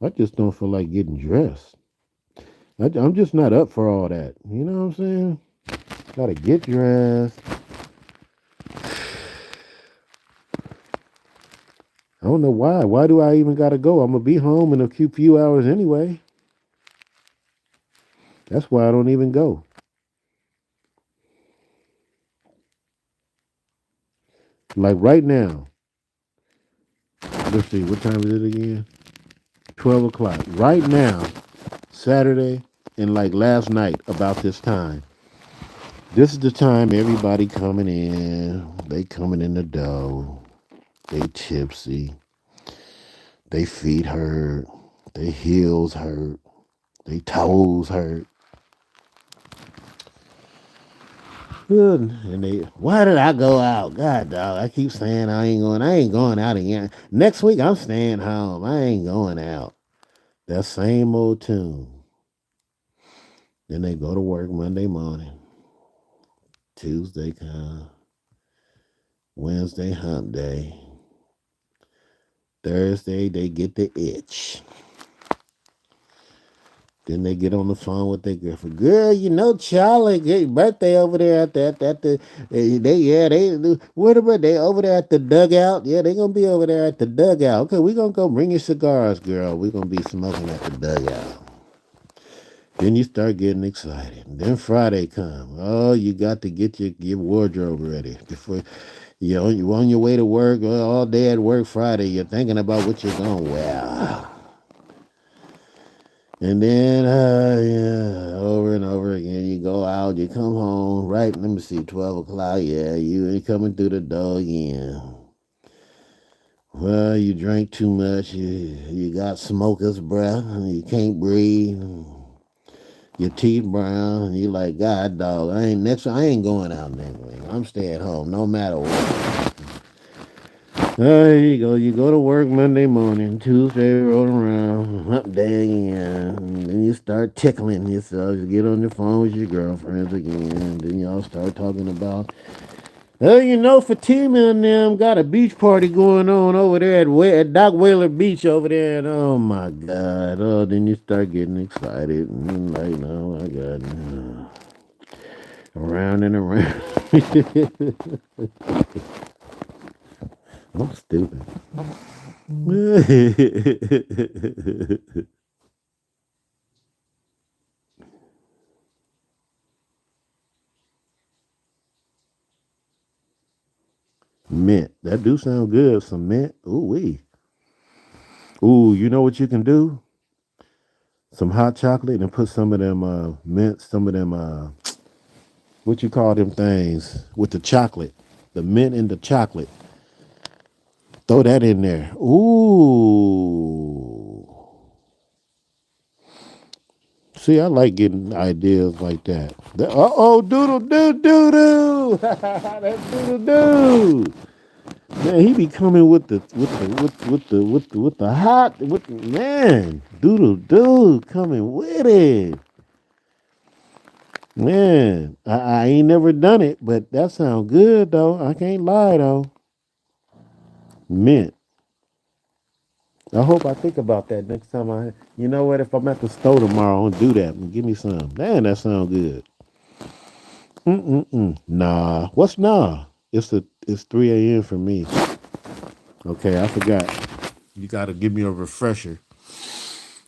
I just don't feel like getting dressed. I'm just not up for all that. You know what I'm saying? Gotta get dressed. I don't know why. Why do I even gotta go? I'm gonna be home in a few hours anyway. That's why I don't even go. Like right now, let's see, what time is it again? 12 o'clock. Right now, Saturday, and like last night about this time. This is the time everybody coming in. They coming in the door. They tipsy. They feet hurt. They heels hurt. They toes hurt. Good. And they, why did I go out? God dog, I keep saying I ain't going out again. Next week I'm staying home. I ain't going out. That same old tune. Then they go to work Monday morning. Tuesday come. Wednesday hump day. Thursday they get the itch. Then they get on the phone with their girlfriend. Girl, you know Charlie, get birthday over there at the where the they over there at the dugout. Yeah, they gonna be over there at the dugout. Okay, we gonna go bring your cigars, girl. We gonna be smoking at the dugout. Then you start getting excited. Then Friday come. Oh, you got to get your wardrobe ready before you on your way to work. All day at work Friday. You're thinking about what you're gonna wear. And then, yeah, over and over again, you go out, you come home, right? Let me see, 12 o'clock. Yeah, you ain't coming through the door again. Well, you drank too much. You got smoker's breath. You can't breathe. Your teeth brown. And you like, God, dog, I ain't going out next week. I'm staying home no matter what. There you go. You go to work Monday morning, Tuesday roll around, hump day again. And then you start tickling yourself. You get on the phone with your girlfriends again. And then y'all start talking about, oh, you know, Fatima and them got a beach party going on over there at Doc Whaler Beach over there. And oh my God. Oh, then you start getting excited. And like, oh my God. Around and around. I'm stupid. Mint. That do sound good. Some mint. Ooh wee. Ooh, you know what you can do? Some hot chocolate and put some of them mint, some of them what you call them things with the chocolate. The mint and the chocolate. Throw that in there. Ooh. See, I like getting ideas like that. Uh oh, doodle doo doo doo. That's doodle doo. Man, he be coming with the hot man doodle doo coming with it. Man, I ain't never done it, but that sounds good though. I can't lie though. Mint. I hope I think about that next time you know what? If I'm at the store tomorrow, I'll do that and give me some. Man, that sounds good. Mm-mm-mm. Nah. What's nah? It's 3 a.m. for me. Okay, I forgot. You got to give me a refresher.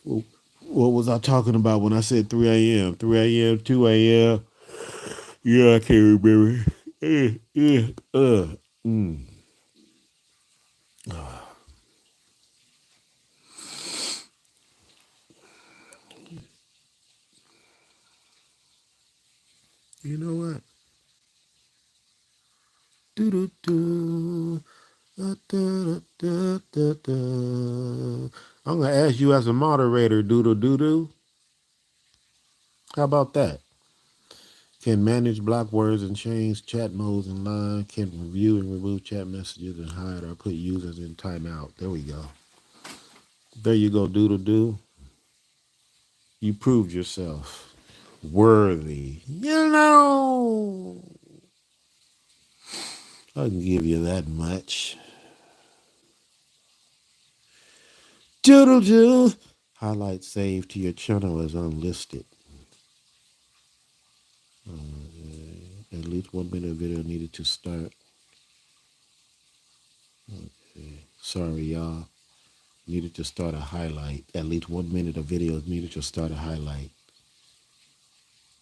What was I talking about when I said 3 a.m.? 3 a.m., 2 a.m. Yeah, I can't remember. Mm. You know what? Do do do. Da, da, da, da, da. I'm gonna ask you as a moderator, doodle doo doo. How about that? Can manage block words and change chat modes in line. Can review and remove chat messages and hide or put users in timeout. There we go. There you go, doodle doo. You proved yourself worthy. I can give you that much. Doodle doo. Highlight saved to your channel as unlisted. At least 1 minute video needed to start. Sorry, y'all. Needed to start a highlight. At least 1 minute of videos needed to start a highlight.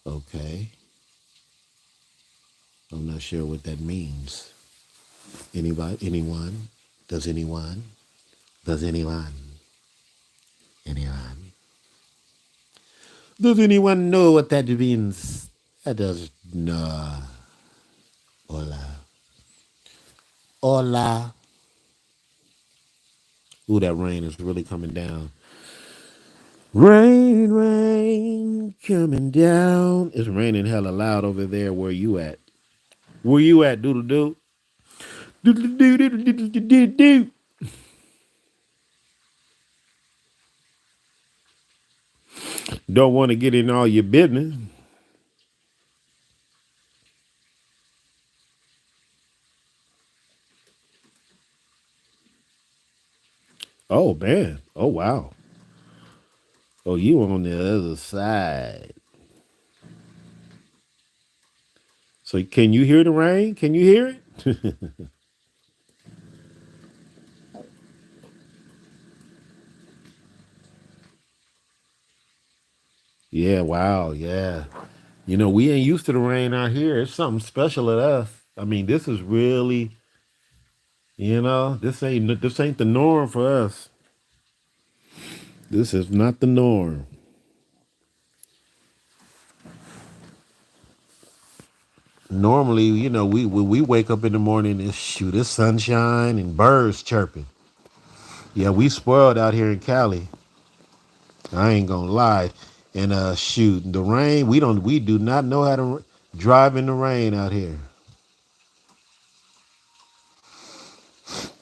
Okay. I'm not sure what that means. Anybody? Anyone? Does anyone? Does anyone? Anyone? Does anyone know what that means? That does no. Hola. Hola. Ooh, that rain is really coming down. Rain, rain, coming down. It's raining hella loud over there. Where you at? Where you at, doodle doo? Doodle doo, doodle doo, doodle doo, doo. Don't want to get in all your business. Oh, man. Oh, wow. Oh, you on the other side. So can you hear the rain? Can you hear it? Yeah, wow, yeah. We ain't used to the rain out here. It's something special at us. I mean, this is really, this ain't the norm for us. This is not the norm. Normally, we when we wake up in the morning and shoot, it's sunshine and birds chirping. Yeah, we spoiled out here in Cali. I ain't gonna lie. And shoot, the rain, we do not know how to drive in the rain out here.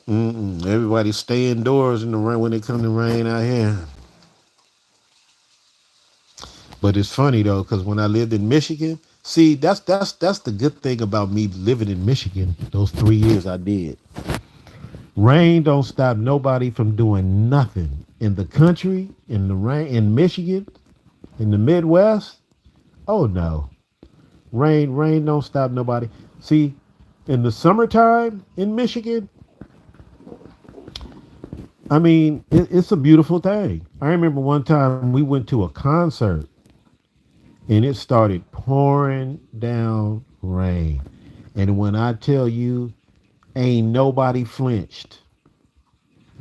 Everybody stay indoors in the rain when it come to rain out here. But it's funny though, because when I lived in Michigan, see, that's the good thing about me living in Michigan. Those 3 years I did, rain don't stop nobody from doing nothing in the country, in the rain, in Michigan, in the Midwest. Oh no, rain don't stop nobody. See, in the summertime in Michigan, I mean, it's a beautiful thing. I remember one time we went to a concert and it started pouring down rain. And when I tell you, ain't nobody flinched.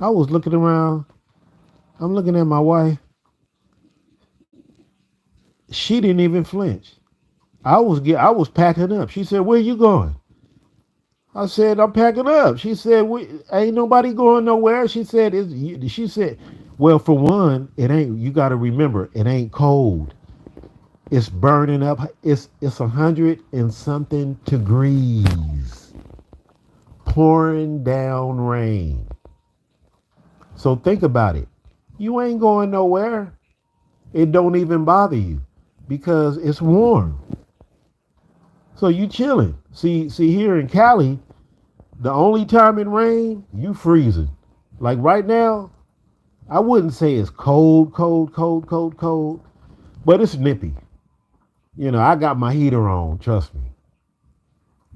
I was looking around. I'm looking at my wife. She didn't even flinch. I was packing up. She said, "Where you going?" I said, "I'm packing up." She said, "Ain't nobody going nowhere." She said, "Well, for one, it ain't. You got to remember, it ain't cold. It's burning up. It's 100 and something degrees, pouring down rain. So think about it. You ain't going nowhere. It don't even bother you because it's warm. So you chilling. See here in Cali, the only time it rain, you freezing. Like right now, I wouldn't say it's cold, cold, cold, cold, cold, but it's nippy. I got my heater on, trust me.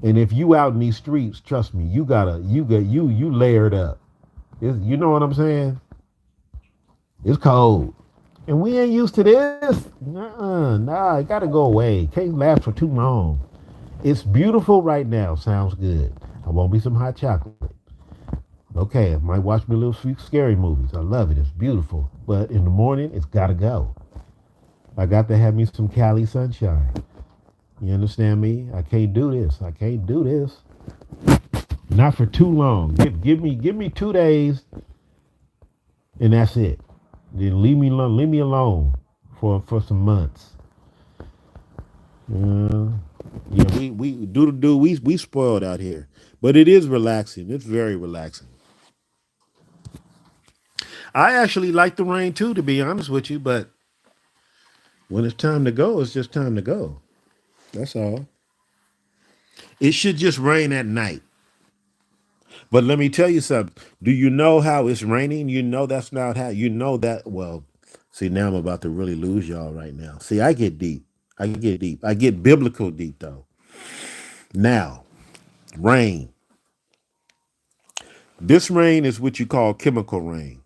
And if you out in these streets, trust me, you layered up. You know what I'm saying? It's cold. And we ain't used to this. Nah, it gotta go away. Can't last for too long. It's beautiful right now. Sounds good. I want me some hot chocolate. Okay, I might watch me little sweet scary movies. I love it. It's beautiful. But in the morning, it's gotta go. I got to have me some Cali sunshine. You understand me? I can't do this. I can't do this. Not for too long. Give me 2 days, and that's it. Then leave me alone for some months. Yeah. We do we spoiled out here, but it is relaxing. It's very relaxing. I actually like the rain too, to be honest with you. But when it's time to go, it's just time to go. That's all. It should just rain at night. But let me tell you something. Do you know how it's raining? You know that's not how. You know that. Well, see, now I'm about to really lose y'all right now. See, I get deep. I get deep. I get biblical deep though. Now, rain. This rain is what you call chemical rain.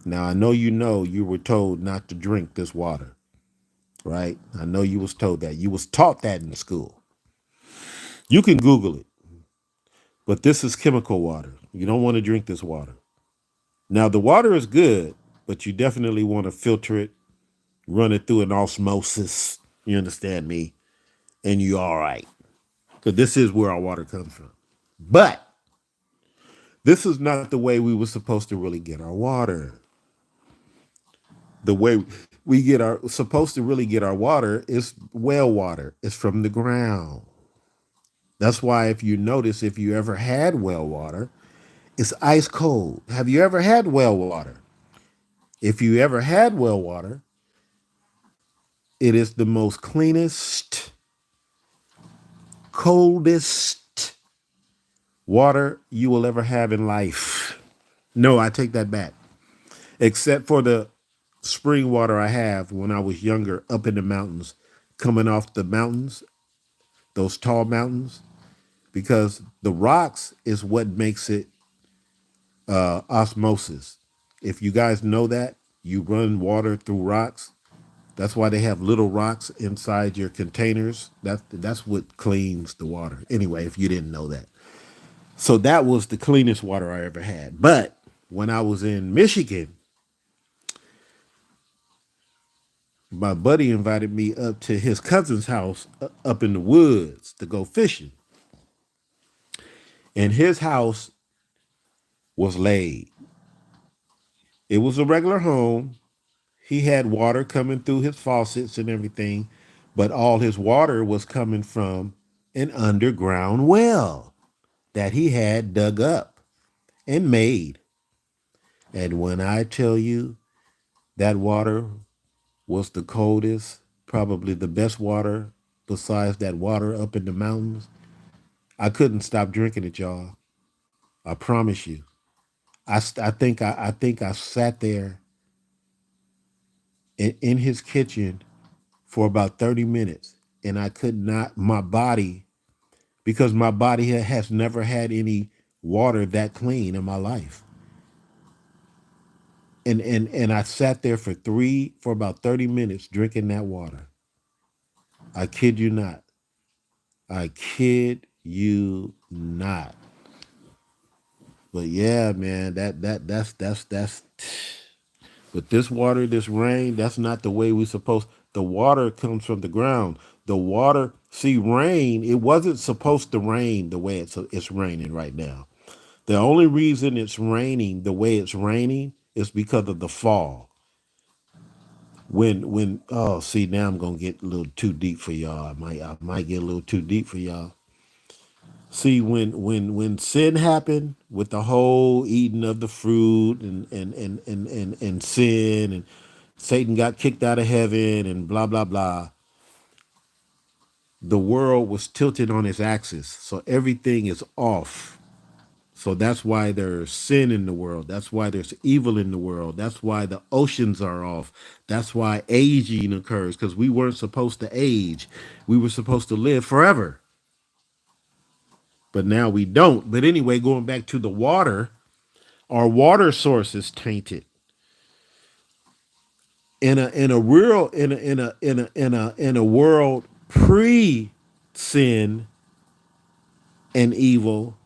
Now, I know you were told not to drink this water, right? I know you was told that. You was taught that in school. You can Google it, but this is chemical water. You don't want to drink this water. Now, the water is good, but you definitely want to filter it, run it through an osmosis. You understand me? And you're all right. Because this is where our water comes from. But this is not the way we were supposed to really get our water. The way we get our supposed to really get our water is well water. It's from the ground. That's why if you notice, if you ever had well water, it's ice cold. Have you ever had well water? If you ever had well water, it is the most cleanest, coldest water you will ever have in life. No, I take that back. Except for the spring water I have when I was younger up in the mountains, coming off the mountains, those tall mountains, because the rocks is what makes it osmosis. If you guys know that, you run water through rocks. That's why they have little rocks inside your containers. That's what cleans the water. Anyway, if you didn't know that. So that was the cleanest water I ever had. But when I was in Michigan, my buddy invited me up to his cousin's house up in the woods to go fishing. And his house was laid. It was a regular home. He had water coming through his faucets and everything, but all his water was coming from an underground well that he had dug up and made. And when I tell you that water was the coldest, probably the best water besides that water up in the mountains, I couldn't stop drinking it, y'all. I promise you. I think I sat there in his kitchen for about 30 minutes and I could not, my body, because my body has never had any water that clean in my life. And I sat there for about 30 minutes drinking that water. I kid you not. I kid you not. But yeah, man, that's but this water, this rain, that's not the way we supposed. The water comes from the ground. The water, see, rain, it wasn't supposed to rain the way it's raining right now. The only reason it's raining the way it's raining is because of the fall. When oh, see, now I'm gonna get a little too deep for y'all. I might get a little too deep for y'all. See, when sin happened with the whole eating of the fruit and sin and Satan got kicked out of heaven and blah blah blah, the world was tilted on its axis. So everything is off. So that's why there's sin in the world. That's why there's evil in the world. That's why the oceans are off. That's why aging occurs, because we weren't supposed to age. We were supposed to live forever. But now we don't. But anyway, going back to the water, our water source is tainted. In a real in a world pre sin and evil,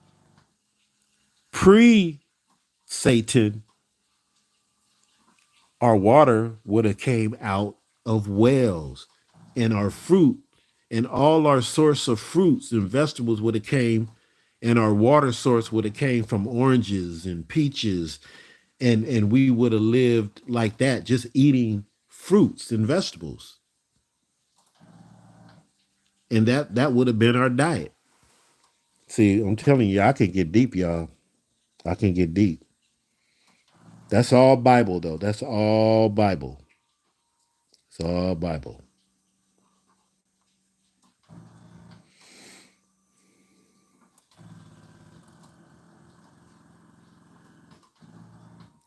pre Satan, our water would have came out of wells, and our fruit and all our source of fruits and vegetables would have came, and our water source would have came from oranges and peaches, and we would have lived like that, just eating fruits and vegetables. And that would have been our diet. See, I'm telling you, I can get deep, y'all. I can get deep. That's all Bible, though. That's all Bible. It's all Bible.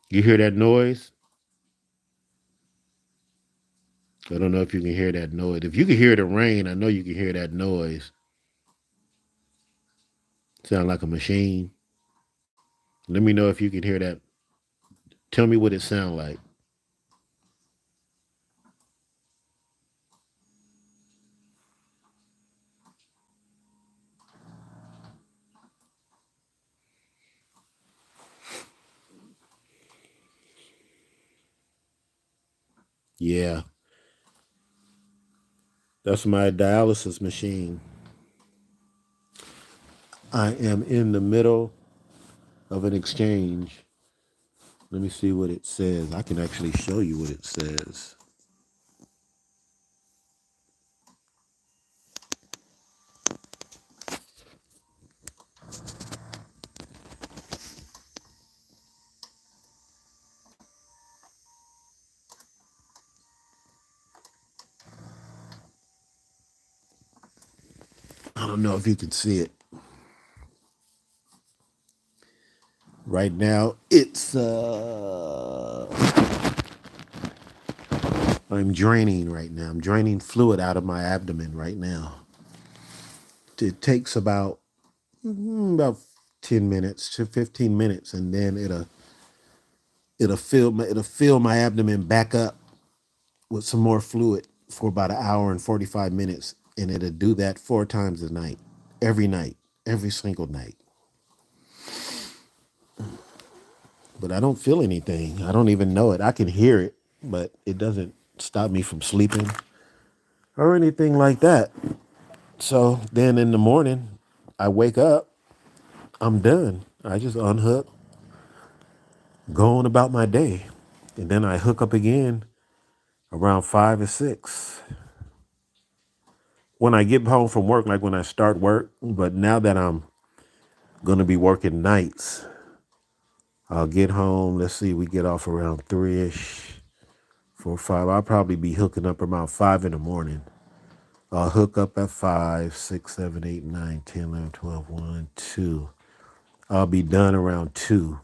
You hear that noise? I don't know if you can hear that noise. If you can hear the rain, I know you can hear that noise. Sound like a machine. Let me know if you can hear that. Tell me what it sound like. Yeah, that's my dialysis machine. I am in the middle of an exchange. Let me see what it says. I can actually show you what it says. I don't know if you can see it. Right now, it's I'm draining right now. I'm draining fluid out of my abdomen right now. It takes about 10 minutes to 15 minutes, and then it'll fill my abdomen back up with some more fluid for about an hour and 45 minutes, and it'll do that 4 times a night, every single night. But I don't feel anything. I don't even know it. I can hear it, but it doesn't stop me from sleeping or anything like that. So then in the morning, I wake up, I'm done. I just unhook, go on about my day. And then I hook up again around 5 or 6. When I get home from work, like when I start work, but now that I'm gonna be working nights, I'll get home. Let's see, we get off around 3ish, 4, 5. I'll probably be hooking up around 5 in the morning. I'll hook up at 5, 6, 7, 8, 9, 10, 11, 12, 1, 2. I'll be done around 2.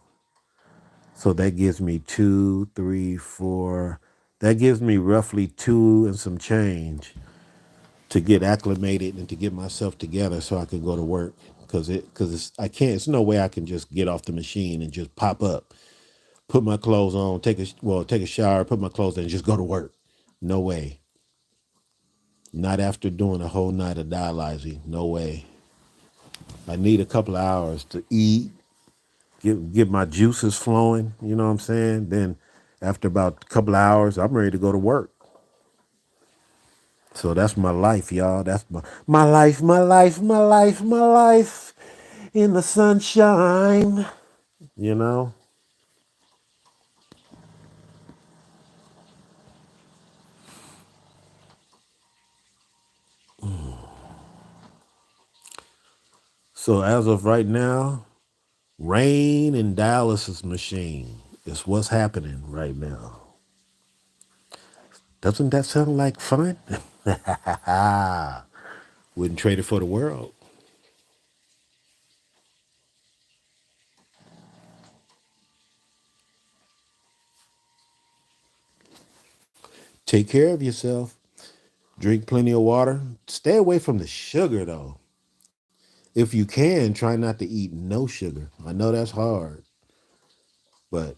So that gives me 2, 3, 4. That gives me roughly 2 and some change to get acclimated and to get myself together so I can go to work. Because I can't. It's no way I can just get off the machine and just pop up, put my clothes on, take a shower, put my clothes on, and just go to work. No way. Not after doing a whole night of dialyzing. No way. I need a couple of hours to eat, get my juices flowing. You know what I'm saying? Then after about a couple of hours, I'm ready to go to work. So that's my life, y'all. That's my life, my life, my life, my life in the sunshine. You know? So as of right now, rain and dialysis machine is what's happening right now. Doesn't that sound like fun? Wouldn't trade it for the world. Take care of yourself. Drink plenty of water. Stay away from the sugar, though. If you can, try not to eat no sugar. I know that's hard, but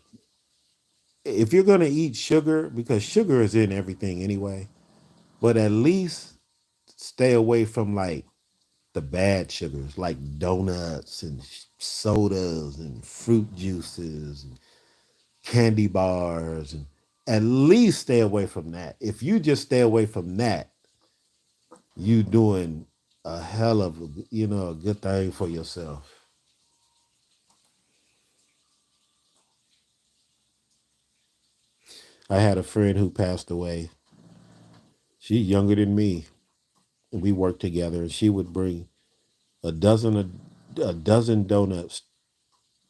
if you're going to eat sugar, because sugar is in everything anyway, but at least stay away from like the bad sugars, like donuts and sodas and fruit juices and candy bars, and at least stay away from that. If you just stay away from that, you doing a hell of a good thing for yourself. I had a friend who passed away. She's younger than me, and we worked together, and she would bring a dozen a dozen donuts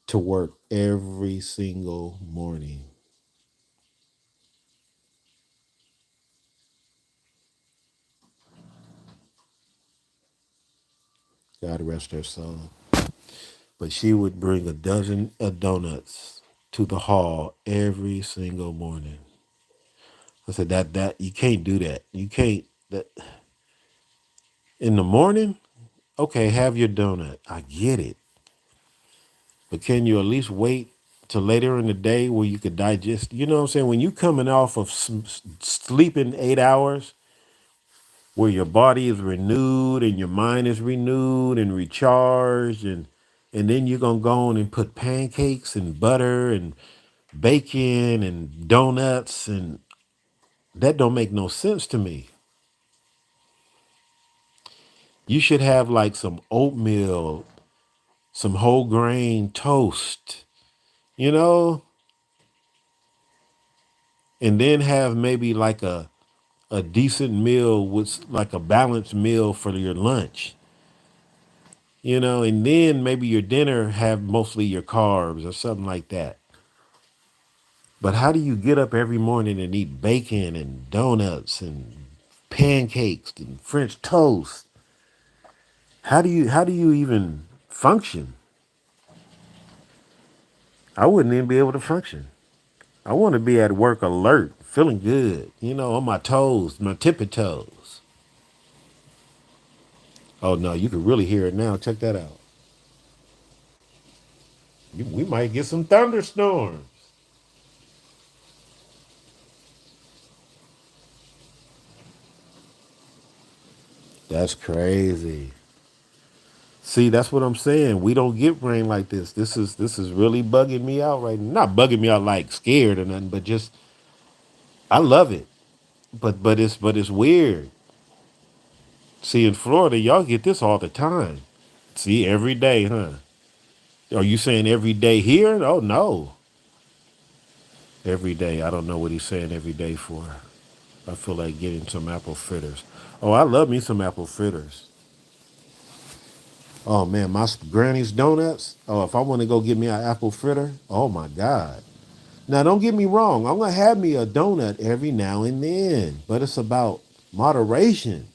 to work every single morning. God rest her soul. But she would bring a dozen of donuts to the hall every single morning. I said that you can't do that. You can't that in the morning. Okay, have your donut. I get it, but can you at least wait till later in the day where you could digest? You know what I'm saying? When you coming off of sleeping 8 hours, where your body is renewed and your mind is renewed and recharged, and then you're gonna go on and put pancakes and butter and bacon and donuts, and that don't make no sense to me. You should have like some oatmeal, some whole grain toast, you know, and then have maybe like a decent meal with like a balanced meal for your lunch, you know, and then maybe your dinner have mostly your carbs or something like that. But how do you get up every morning and eat bacon and donuts and pancakes and French toast? How do you even function? I wouldn't even be able to function. I want to be at work alert, feeling good, you know, on my toes, my tippy toes. Oh no, you can really hear it now. Check that out. We might get some thunderstorms. That's crazy. See, that's what I'm saying. We don't get rain like this. This is really bugging me out right now. Not bugging me out like scared or nothing, but just I love it. But it's weird. See, in Florida, y'all get this all the time. See, every day, huh? Are you saying every day here? Oh no. Every day. I don't know what he's saying every day for. I feel like getting some apple fritters. Oh, I love me some apple fritters. Oh man, my granny's donuts. Oh, if I want to go get me an apple fritter, oh my God. Now don't get me wrong, I'm gonna have me a donut every now and then, but it's about moderation.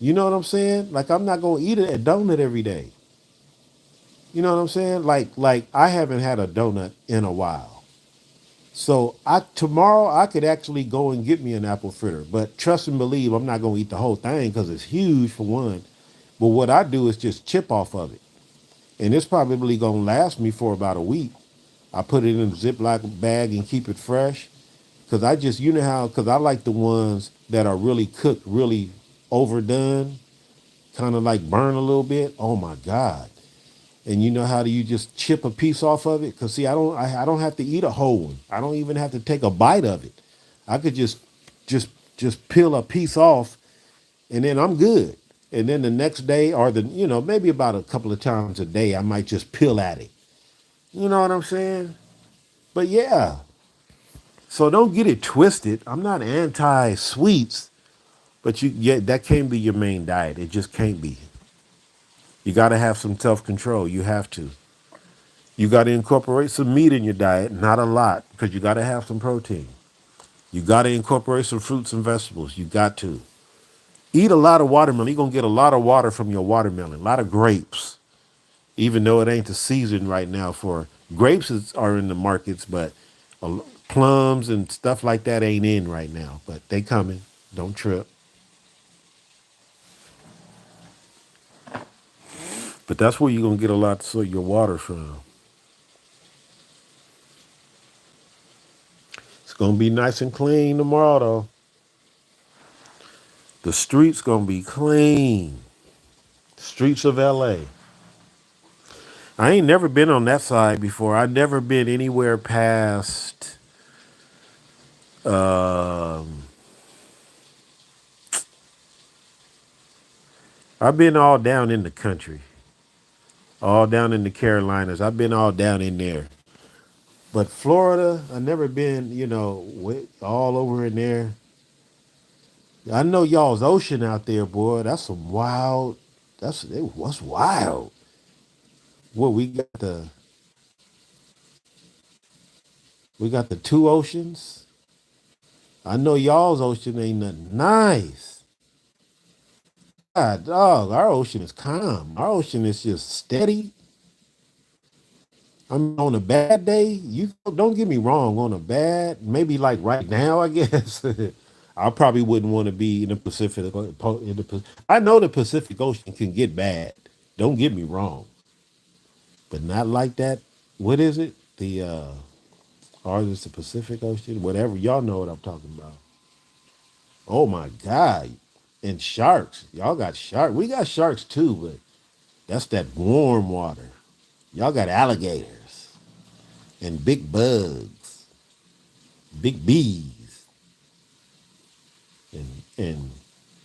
You know what I'm saying? Like I'm not gonna eat a donut every day. You know what I'm saying? Like I haven't had a donut in a while. So I tomorrow I could actually go and get me an apple fritter, but trust and believe I'm not gonna eat the whole thing because it's huge for one. But what I do is just chip off of it, and it's probably gonna last me for about a week. I put it in a Ziploc bag and keep it fresh. Cause I just, you know how, cause I like the ones that are really cooked, really overdone, kind of like burn a little bit. Oh my God. And you know how do you just chip a piece off of it? Cause see, I don't have to eat a whole one. I don't even have to take a bite of it. I could just, just peel a piece off and then I'm good. And then the next day or maybe about a couple of times a day, I might just peel at it. You know what I'm saying? But yeah, so don't get it twisted. I'm not anti sweets, but that can't be your main diet. It just can't be. You got to have some self control. You have to. You got to incorporate some meat in your diet, not a lot, because you got to have some protein. You got to incorporate some fruits and vegetables. You got to eat a lot of watermelon. You're gonna get a lot of water from your watermelon. A lot of grapes, even though it ain't the season right now for grapes. Are in the markets, but plums and stuff like that ain't in right now. But they coming. Don't trip. But that's where you're gonna get a lot of your water from. It's gonna be nice and clean tomorrow though. The streets gonna be clean. Streets of LA. I ain't never been on that side before. I never been anywhere past um I've been all down in the country. All down in the Carolinas. I've been all down in there. But Florida, I never been, all over in there. I know y'all's ocean out there, boy. That's some wild. What's wild. What we got the two oceans. I know y'all's ocean ain't nothing nice. God, dog, our ocean is calm. Our ocean is just steady. I mean, on a bad day, you don't get me wrong. On a bad, maybe like right now, I guess I probably wouldn't want to be in the Pacific. I know the Pacific Ocean can get bad. Don't get me wrong, but not like that. What is it? Or is it the Pacific Ocean? Whatever. Y'all know what I'm talking about. Oh my God. And sharks. Y'all got sharks. We got sharks too, but that's that warm water. Y'all got alligators and big bugs, big bees, and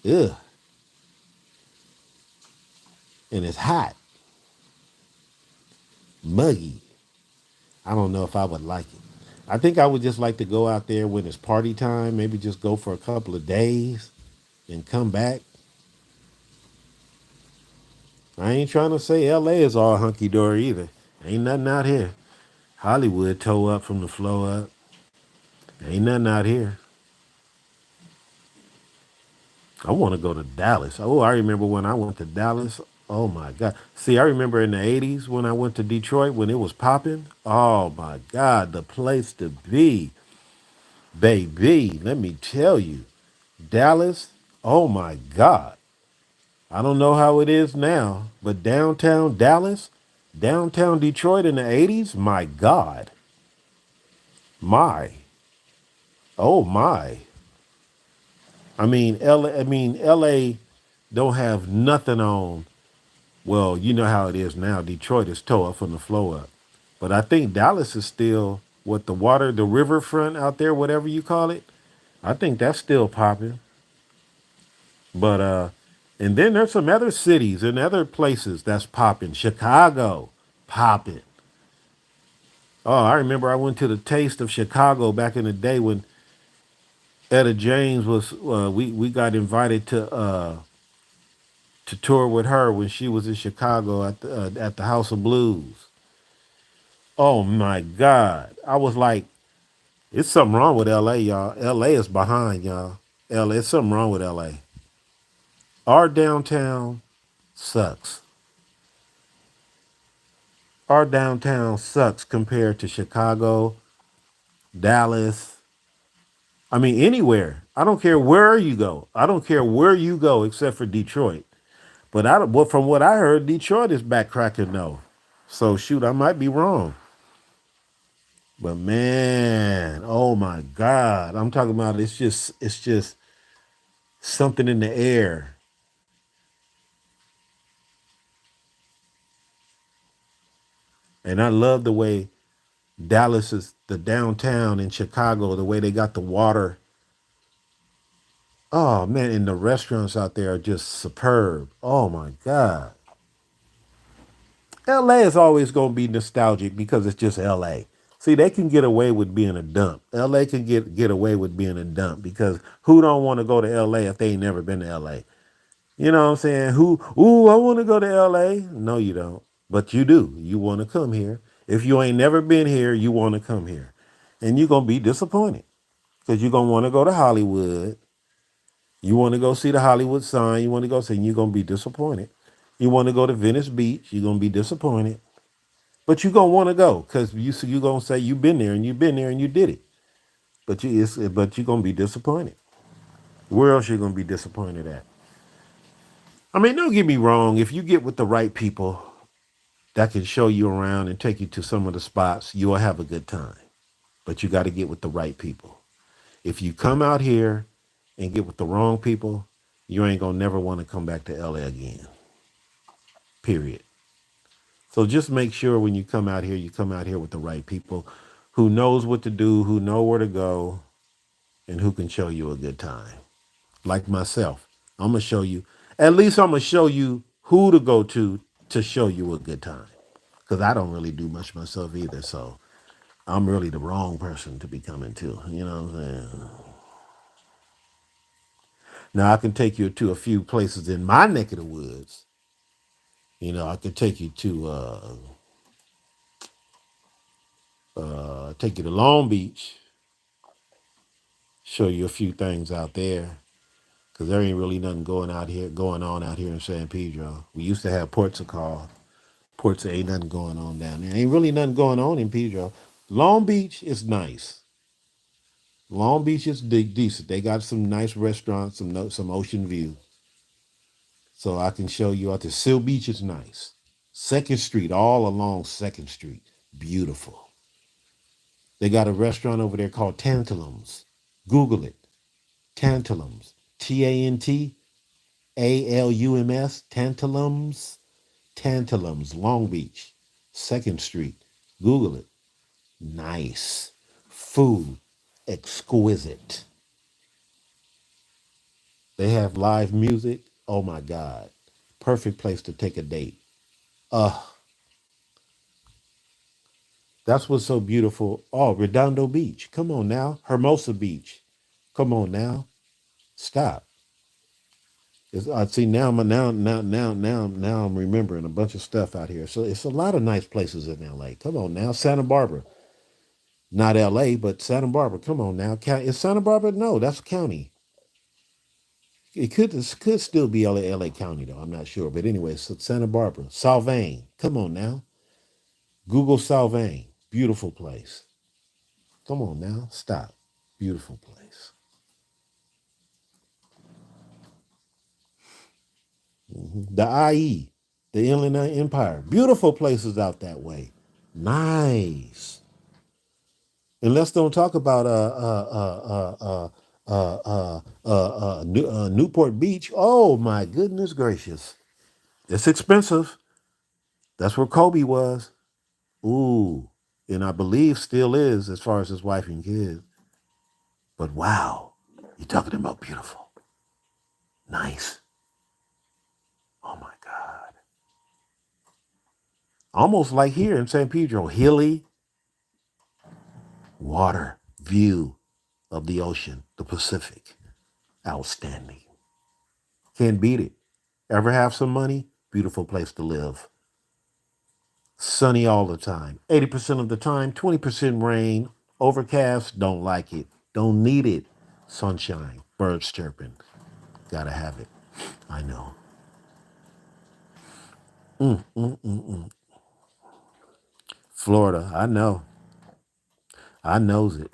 ugh, and it's hot, muggy. I don't know if I would like it. I think I would just like to go out there when it's party time, maybe just go for a couple of days and come back. I ain't trying to say LA is all hunky dory either. Ain't nothing out here. Hollywood toe up from the flow up. Ain't nothing out here. I want to go to Dallas. Oh, I remember when I went to Dallas. Oh my God. See, I remember in the 80s when I went to Detroit when it was popping. Oh my God, the place to be. Baby, let me tell you. Dallas, oh my God. I don't know how it is now, but downtown Dallas, downtown Detroit in the 80s, my God. My. Oh my. LA don't have nothing on. Well, you know how it is now. Detroit is toe up from the flow up. But I think Dallas is still what the water, the riverfront out there, whatever you call it. I think that's still popping. But and then there's some other cities and other places that's popping. Chicago, popping. Oh, I remember I went to the Taste of Chicago back in the day when Etta James was. We got invited to tour with her when she was in Chicago at the House of Blues. Oh my God! I was like, it's something wrong with L.A., y'all. L.A. is behind, y'all. L.A. It's something wrong with L.A. Our downtown sucks. Our downtown sucks compared to Chicago, Dallas. I mean, anywhere. I don't care where you go. I don't care where you go except for Detroit. But well, from what I heard, Detroit is back cracking though. So shoot, I might be wrong. But man, oh my God. I'm talking about it's just something in the air. And I love the way Dallas is the downtown in Chicago, the way they got the water. Oh man, and the restaurants out there are just superb. Oh my God. LA is always gonna be nostalgic because it's just LA. See, they can get away with being a dump. LA can get away with being a dump because who don't want to go to LA if they ain't never been to LA? You know what I'm saying? I want to go to LA. No, you don't. But you do. You want to come here. If you ain't never been here, you want to come here. And you're going to be disappointed because you're going to want to go to Hollywood. You want to go see the Hollywood sign. You want to go see, and you're going to be disappointed. You want to go to Venice Beach. You're going to be disappointed. But you're going to want to go because you're going to say you've been there and you've been there and you did it. But you're going to be disappointed. Where else you going to be disappointed at? I mean, don't get me wrong. If you get with the right people that can show you around and take you to some of the spots, you'll have a good time. But you got to get with the right people. If you come out here and get with the wrong people, you ain't gonna never want to come back to LA again. Period. So just make sure when you come out here with the right people who knows what to do, who know where to go, and who can show you a good time. Like myself, I'm gonna show you. At least I'm gonna show you who to go to show you a good time. Because I don't really do much myself either. So I'm really the wrong person to be coming to. You know what I'm saying? Now I can take you to a few places in my neck of the woods. I could take you to Long Beach, show you a few things out there, because there ain't really nothing going on out here in San Pedro. We used to have ports of call. Ports ain't nothing going on down there. Ain't really nothing going on in Pedro. Long Beach is nice. Long Beach is decent. They got some nice restaurants, some ocean view. So I can show you out there. Seal Beach is nice. Second Street, all along Second Street, beautiful. They got a restaurant over there called Tantalums. Google it. Tantalums. Tantalums. Tantalums. Tantalums. Long Beach. Second Street. Google it. Nice. Food. Exquisite. They have live music. Oh my God. Perfect place to take a date. Uh, that's what's so beautiful. Oh, Redondo Beach. Come on now. Hermosa Beach. Come on now. Stop. I see now I'm remembering a bunch of stuff out here. So it's a lot of nice places in LA. Come on now. Santa Barbara. Not LA, but Santa Barbara. Come on now. Is Santa Barbara? No, that's county. It could still be LA County though. I'm not sure. But anyway, so Santa Barbara. Salvain. Come on now. Google Salvain. Beautiful place. Come on now. Stop. Beautiful place. The IE, the Inland Empire. Beautiful places out that way. Nice. And let's don't talk about Newport Beach. Oh my goodness gracious. It's expensive. That's where Kobe was. Ooh. And I believe still is as far as his wife and kids. But wow, you're talking about beautiful. Nice. Oh my God. Almost like here in San Pedro, hilly, water, view of the ocean, the Pacific. Outstanding. Can't beat it. Ever have some money? Beautiful place to live. Sunny all the time. 80% of the time, 20% rain. Overcast, don't like it. Don't need it. Sunshine, birds chirping. Gotta have it. I know. Florida, I know. I knows it.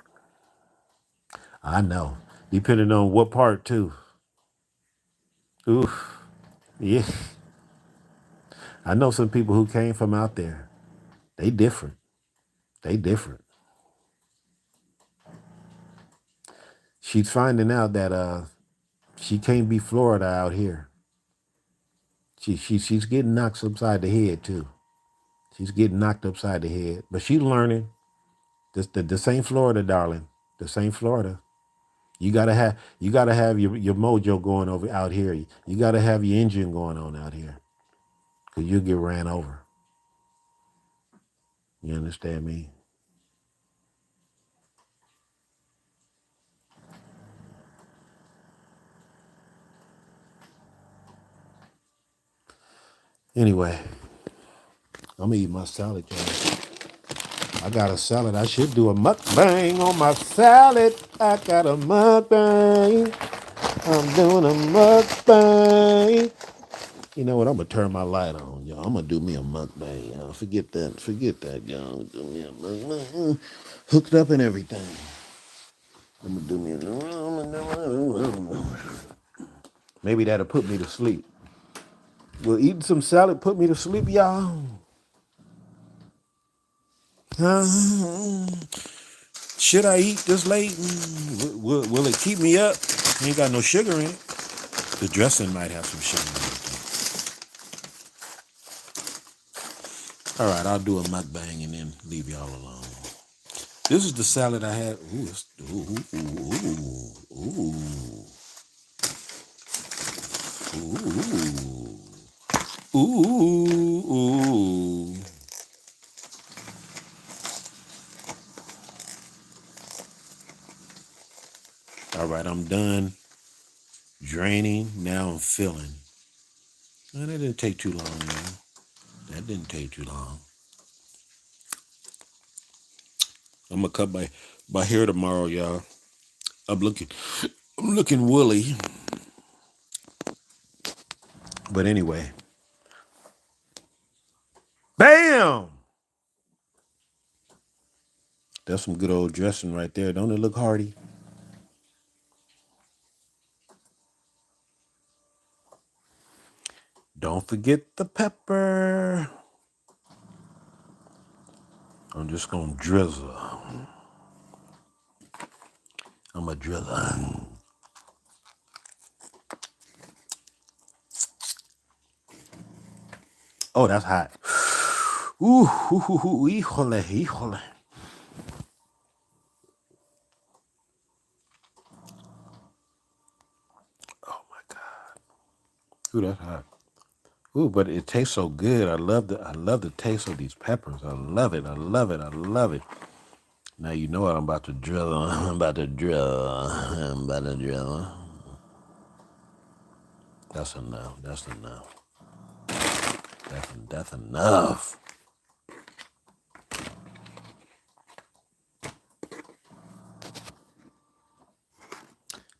I know. Depending on what part too. Oof. Yeah. I know some people who came from out there. They different. They different. She's finding out that she can't be Florida out here. She's getting knocked upside the head too. She's getting knocked upside the head. But she's learning. This ain't Florida, darling. This ain't Florida. You gotta have your mojo going over out here. You gotta have your engine going on out here. Cause you'll get ran over. You understand me? Anyway, I'm gonna eat my salad, y'all. I got a salad. I should do a mukbang on my salad. I got a mukbang. I'm doing a mukbang. You know what? I'm gonna turn my light on, y'all. I'm gonna do me a mukbang, y'all. Forget that, y'all. Do me a mukbang. Hooked up and everything. I'm gonna do me a. Maybe that'll put me to sleep. Will eating some salad put me to sleep, y'all? Should I eat this late? Will it keep me up? Ain't got no sugar in it. The dressing might have some sugar in it. All right, I'll do a mukbang and then leave y'all alone. This is the salad I had. Ooh. All right, I'm done draining. Now I'm filling. Man, that didn't take too long, man. That didn't take too long. I'm gonna cut by hair tomorrow, y'all. I'm looking woolly. But anyway. Bam! That's some good old dressing right there. Don't it look hearty? Don't forget the pepper. I'm just gonna drizzle. I'm a drizzle. Oh, that's hot. Ooh, híjole, híjole. Oh my God. Ooh, that's hot. Ooh, but it tastes so good. I love the taste of these peppers. I love it. I love it. I love it. Now you know what I'm about to drill on. I'm about to drill. That's enough. That's enough. That's enough.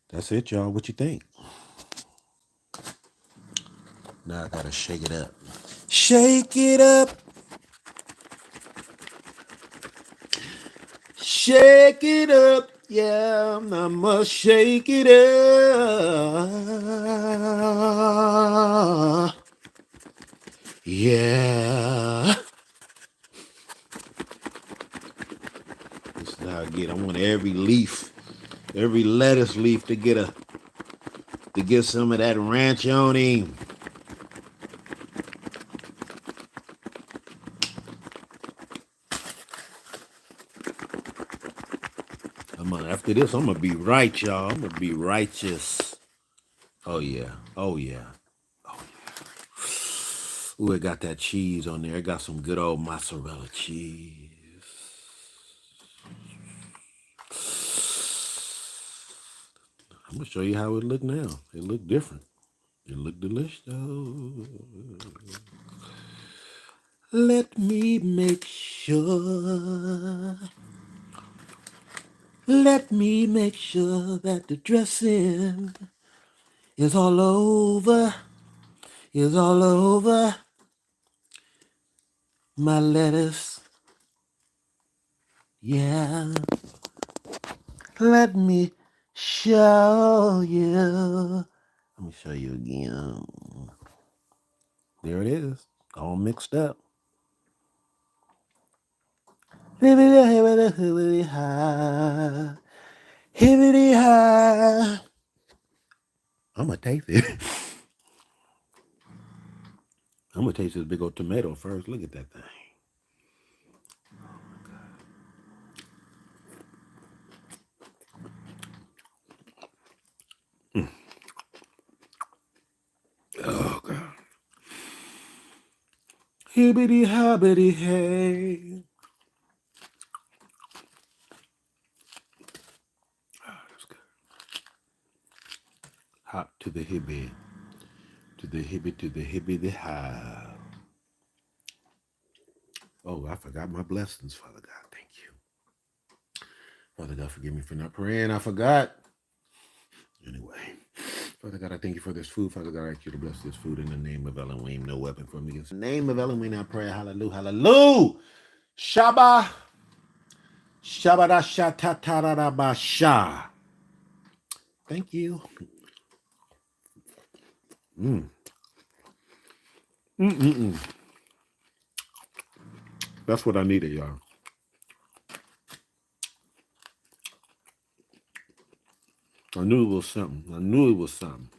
That's it, y'all. What you think? Now I gotta shake it up. Shake it up. Shake it up. Yeah, I'ma shake it up. Yeah. This is how I get. I want every leaf, every lettuce leaf to get some of that ranch on him. After this, I'm gonna be right, y'all. I'm gonna be righteous. Oh yeah. Oh yeah. Oh yeah. Ooh, it got that cheese on there. It got some good old mozzarella cheese. I'm gonna show you how it look now. It look different. It look delicious. Let me make sure. Let me make sure that the dressing is all over. Is all over my lettuce. Yeah. Let me show you. Let me show you again. There it is. All mixed up. Hibbity high. Hibbity high. I'm gonna taste it. I'm gonna taste this big old tomato first. Look at that thing. Oh God. Hibbity hobbity hey. Oh, that's good. Hop to the hibby. To the hibby, to the hibby, the high. Oh, I forgot my blessings, Father God. Thank you. Father God, forgive me for not praying. I forgot. Anyway, Father God, I thank you for this food. Father God, I ask you to bless this food in the name of Elohim. No weapon from against the name of Elohim. I pray. Hallelujah. Hallelujah. Shabbat. Shabbat. Thank you. Mm. Mm-mm-mm. That's what I needed, y'all. I knew it was something. I knew it was something.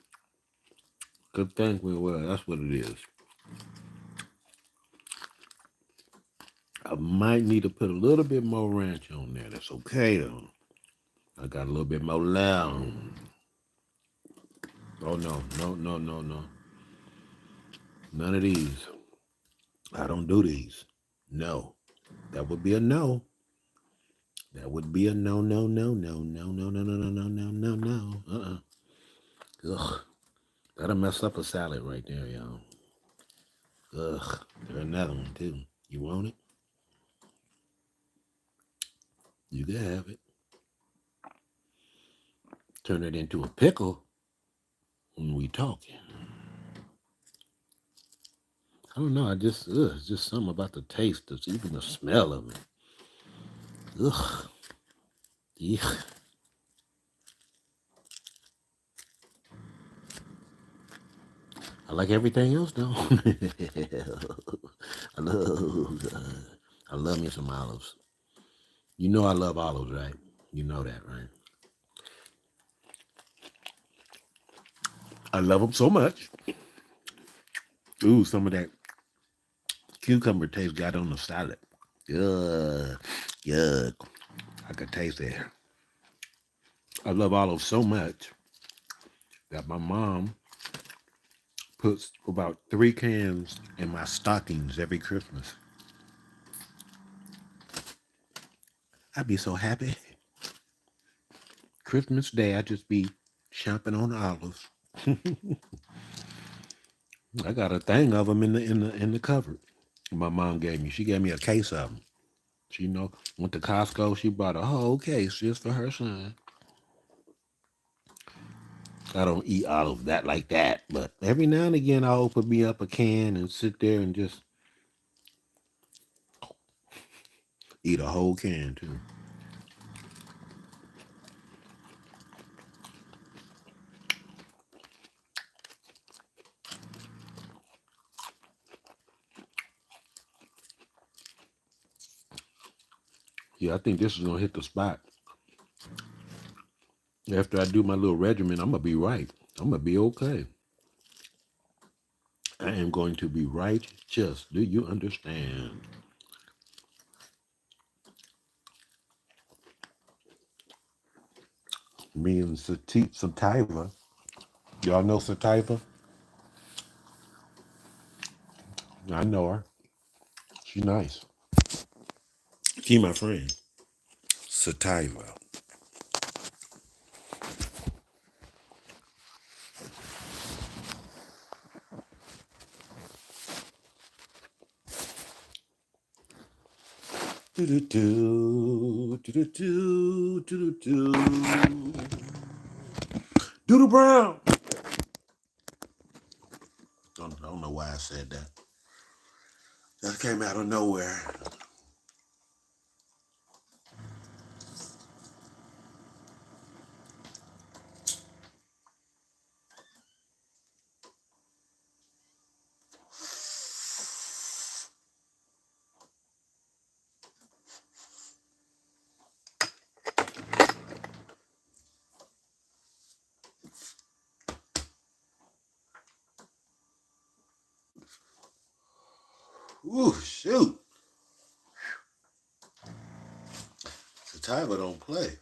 Good thing we were. That's what it is. I might need to put a little bit more ranch on there. That's okay, though. I got a little bit more left. Oh, no. No, no, no, no. None of these. I don't do these. No. That would be a no. That would be a no, no, no, no, no, no, no, no, no, no, no, no, no. Ugh. That'll mess up a salad right there, y'all. Ugh. There's another one too. You want it? You can have it. Turn it into a pickle when we talking. I don't know. It's just something about the taste. It's even the smell of it. Ugh. Yeah. I like everything else though. I love, I love me some olives. You know I love olives, right? You know that, right? I love them so much. Ooh, some of that cucumber taste got on the salad. Yuck, yuck. I could taste it. I love olives so much that my mom puts about 3 cans in my stockings every Christmas. I'd be so happy. Christmas Day, I'd just be chomping on olives. I got a thing of them in the cupboard. My mom gave me. She gave me a case of them. She went to Costco. She bought a whole case just for her son. I don't eat olives that like that, but every now and again I'll open me up a can and sit there and just eat a whole can too. Yeah, I think this is gonna hit the spot. After I do my little regimen, I'm gonna be right. I'm gonna be okay. I am going to be righteous. Do you understand? Me and Sativa. Y'all know Sativa? I know her. She nice. She my friend. Sativa. Do do do do do do do do. Doodle Brown. Don't know why I said that. That came out of nowhere. Ooh, shoot. Sativa don't play.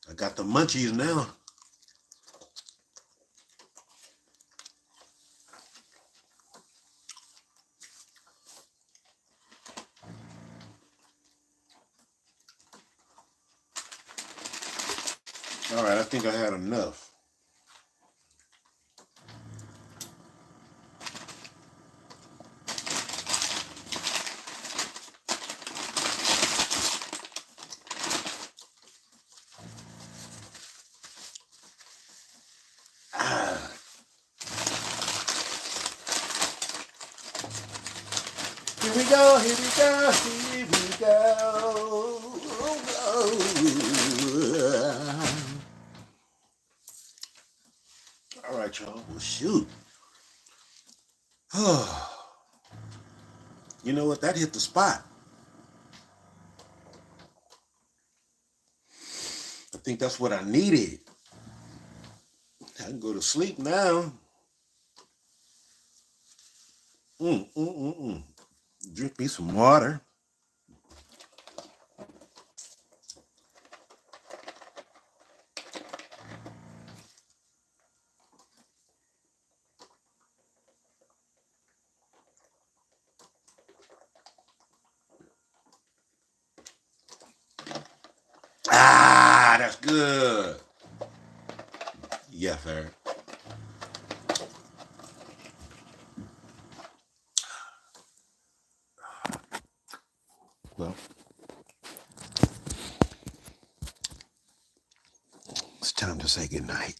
I got the munchies now. All right, I think I had enough. Ah, here we go, here we go, here we go. All right, y'all. Well, shoot. You know what? That hit the spot. I think that's what I needed. I can go to sleep now. Drink me some water. Ah, that's good. Yes, sir. Well, it's time to say goodnight.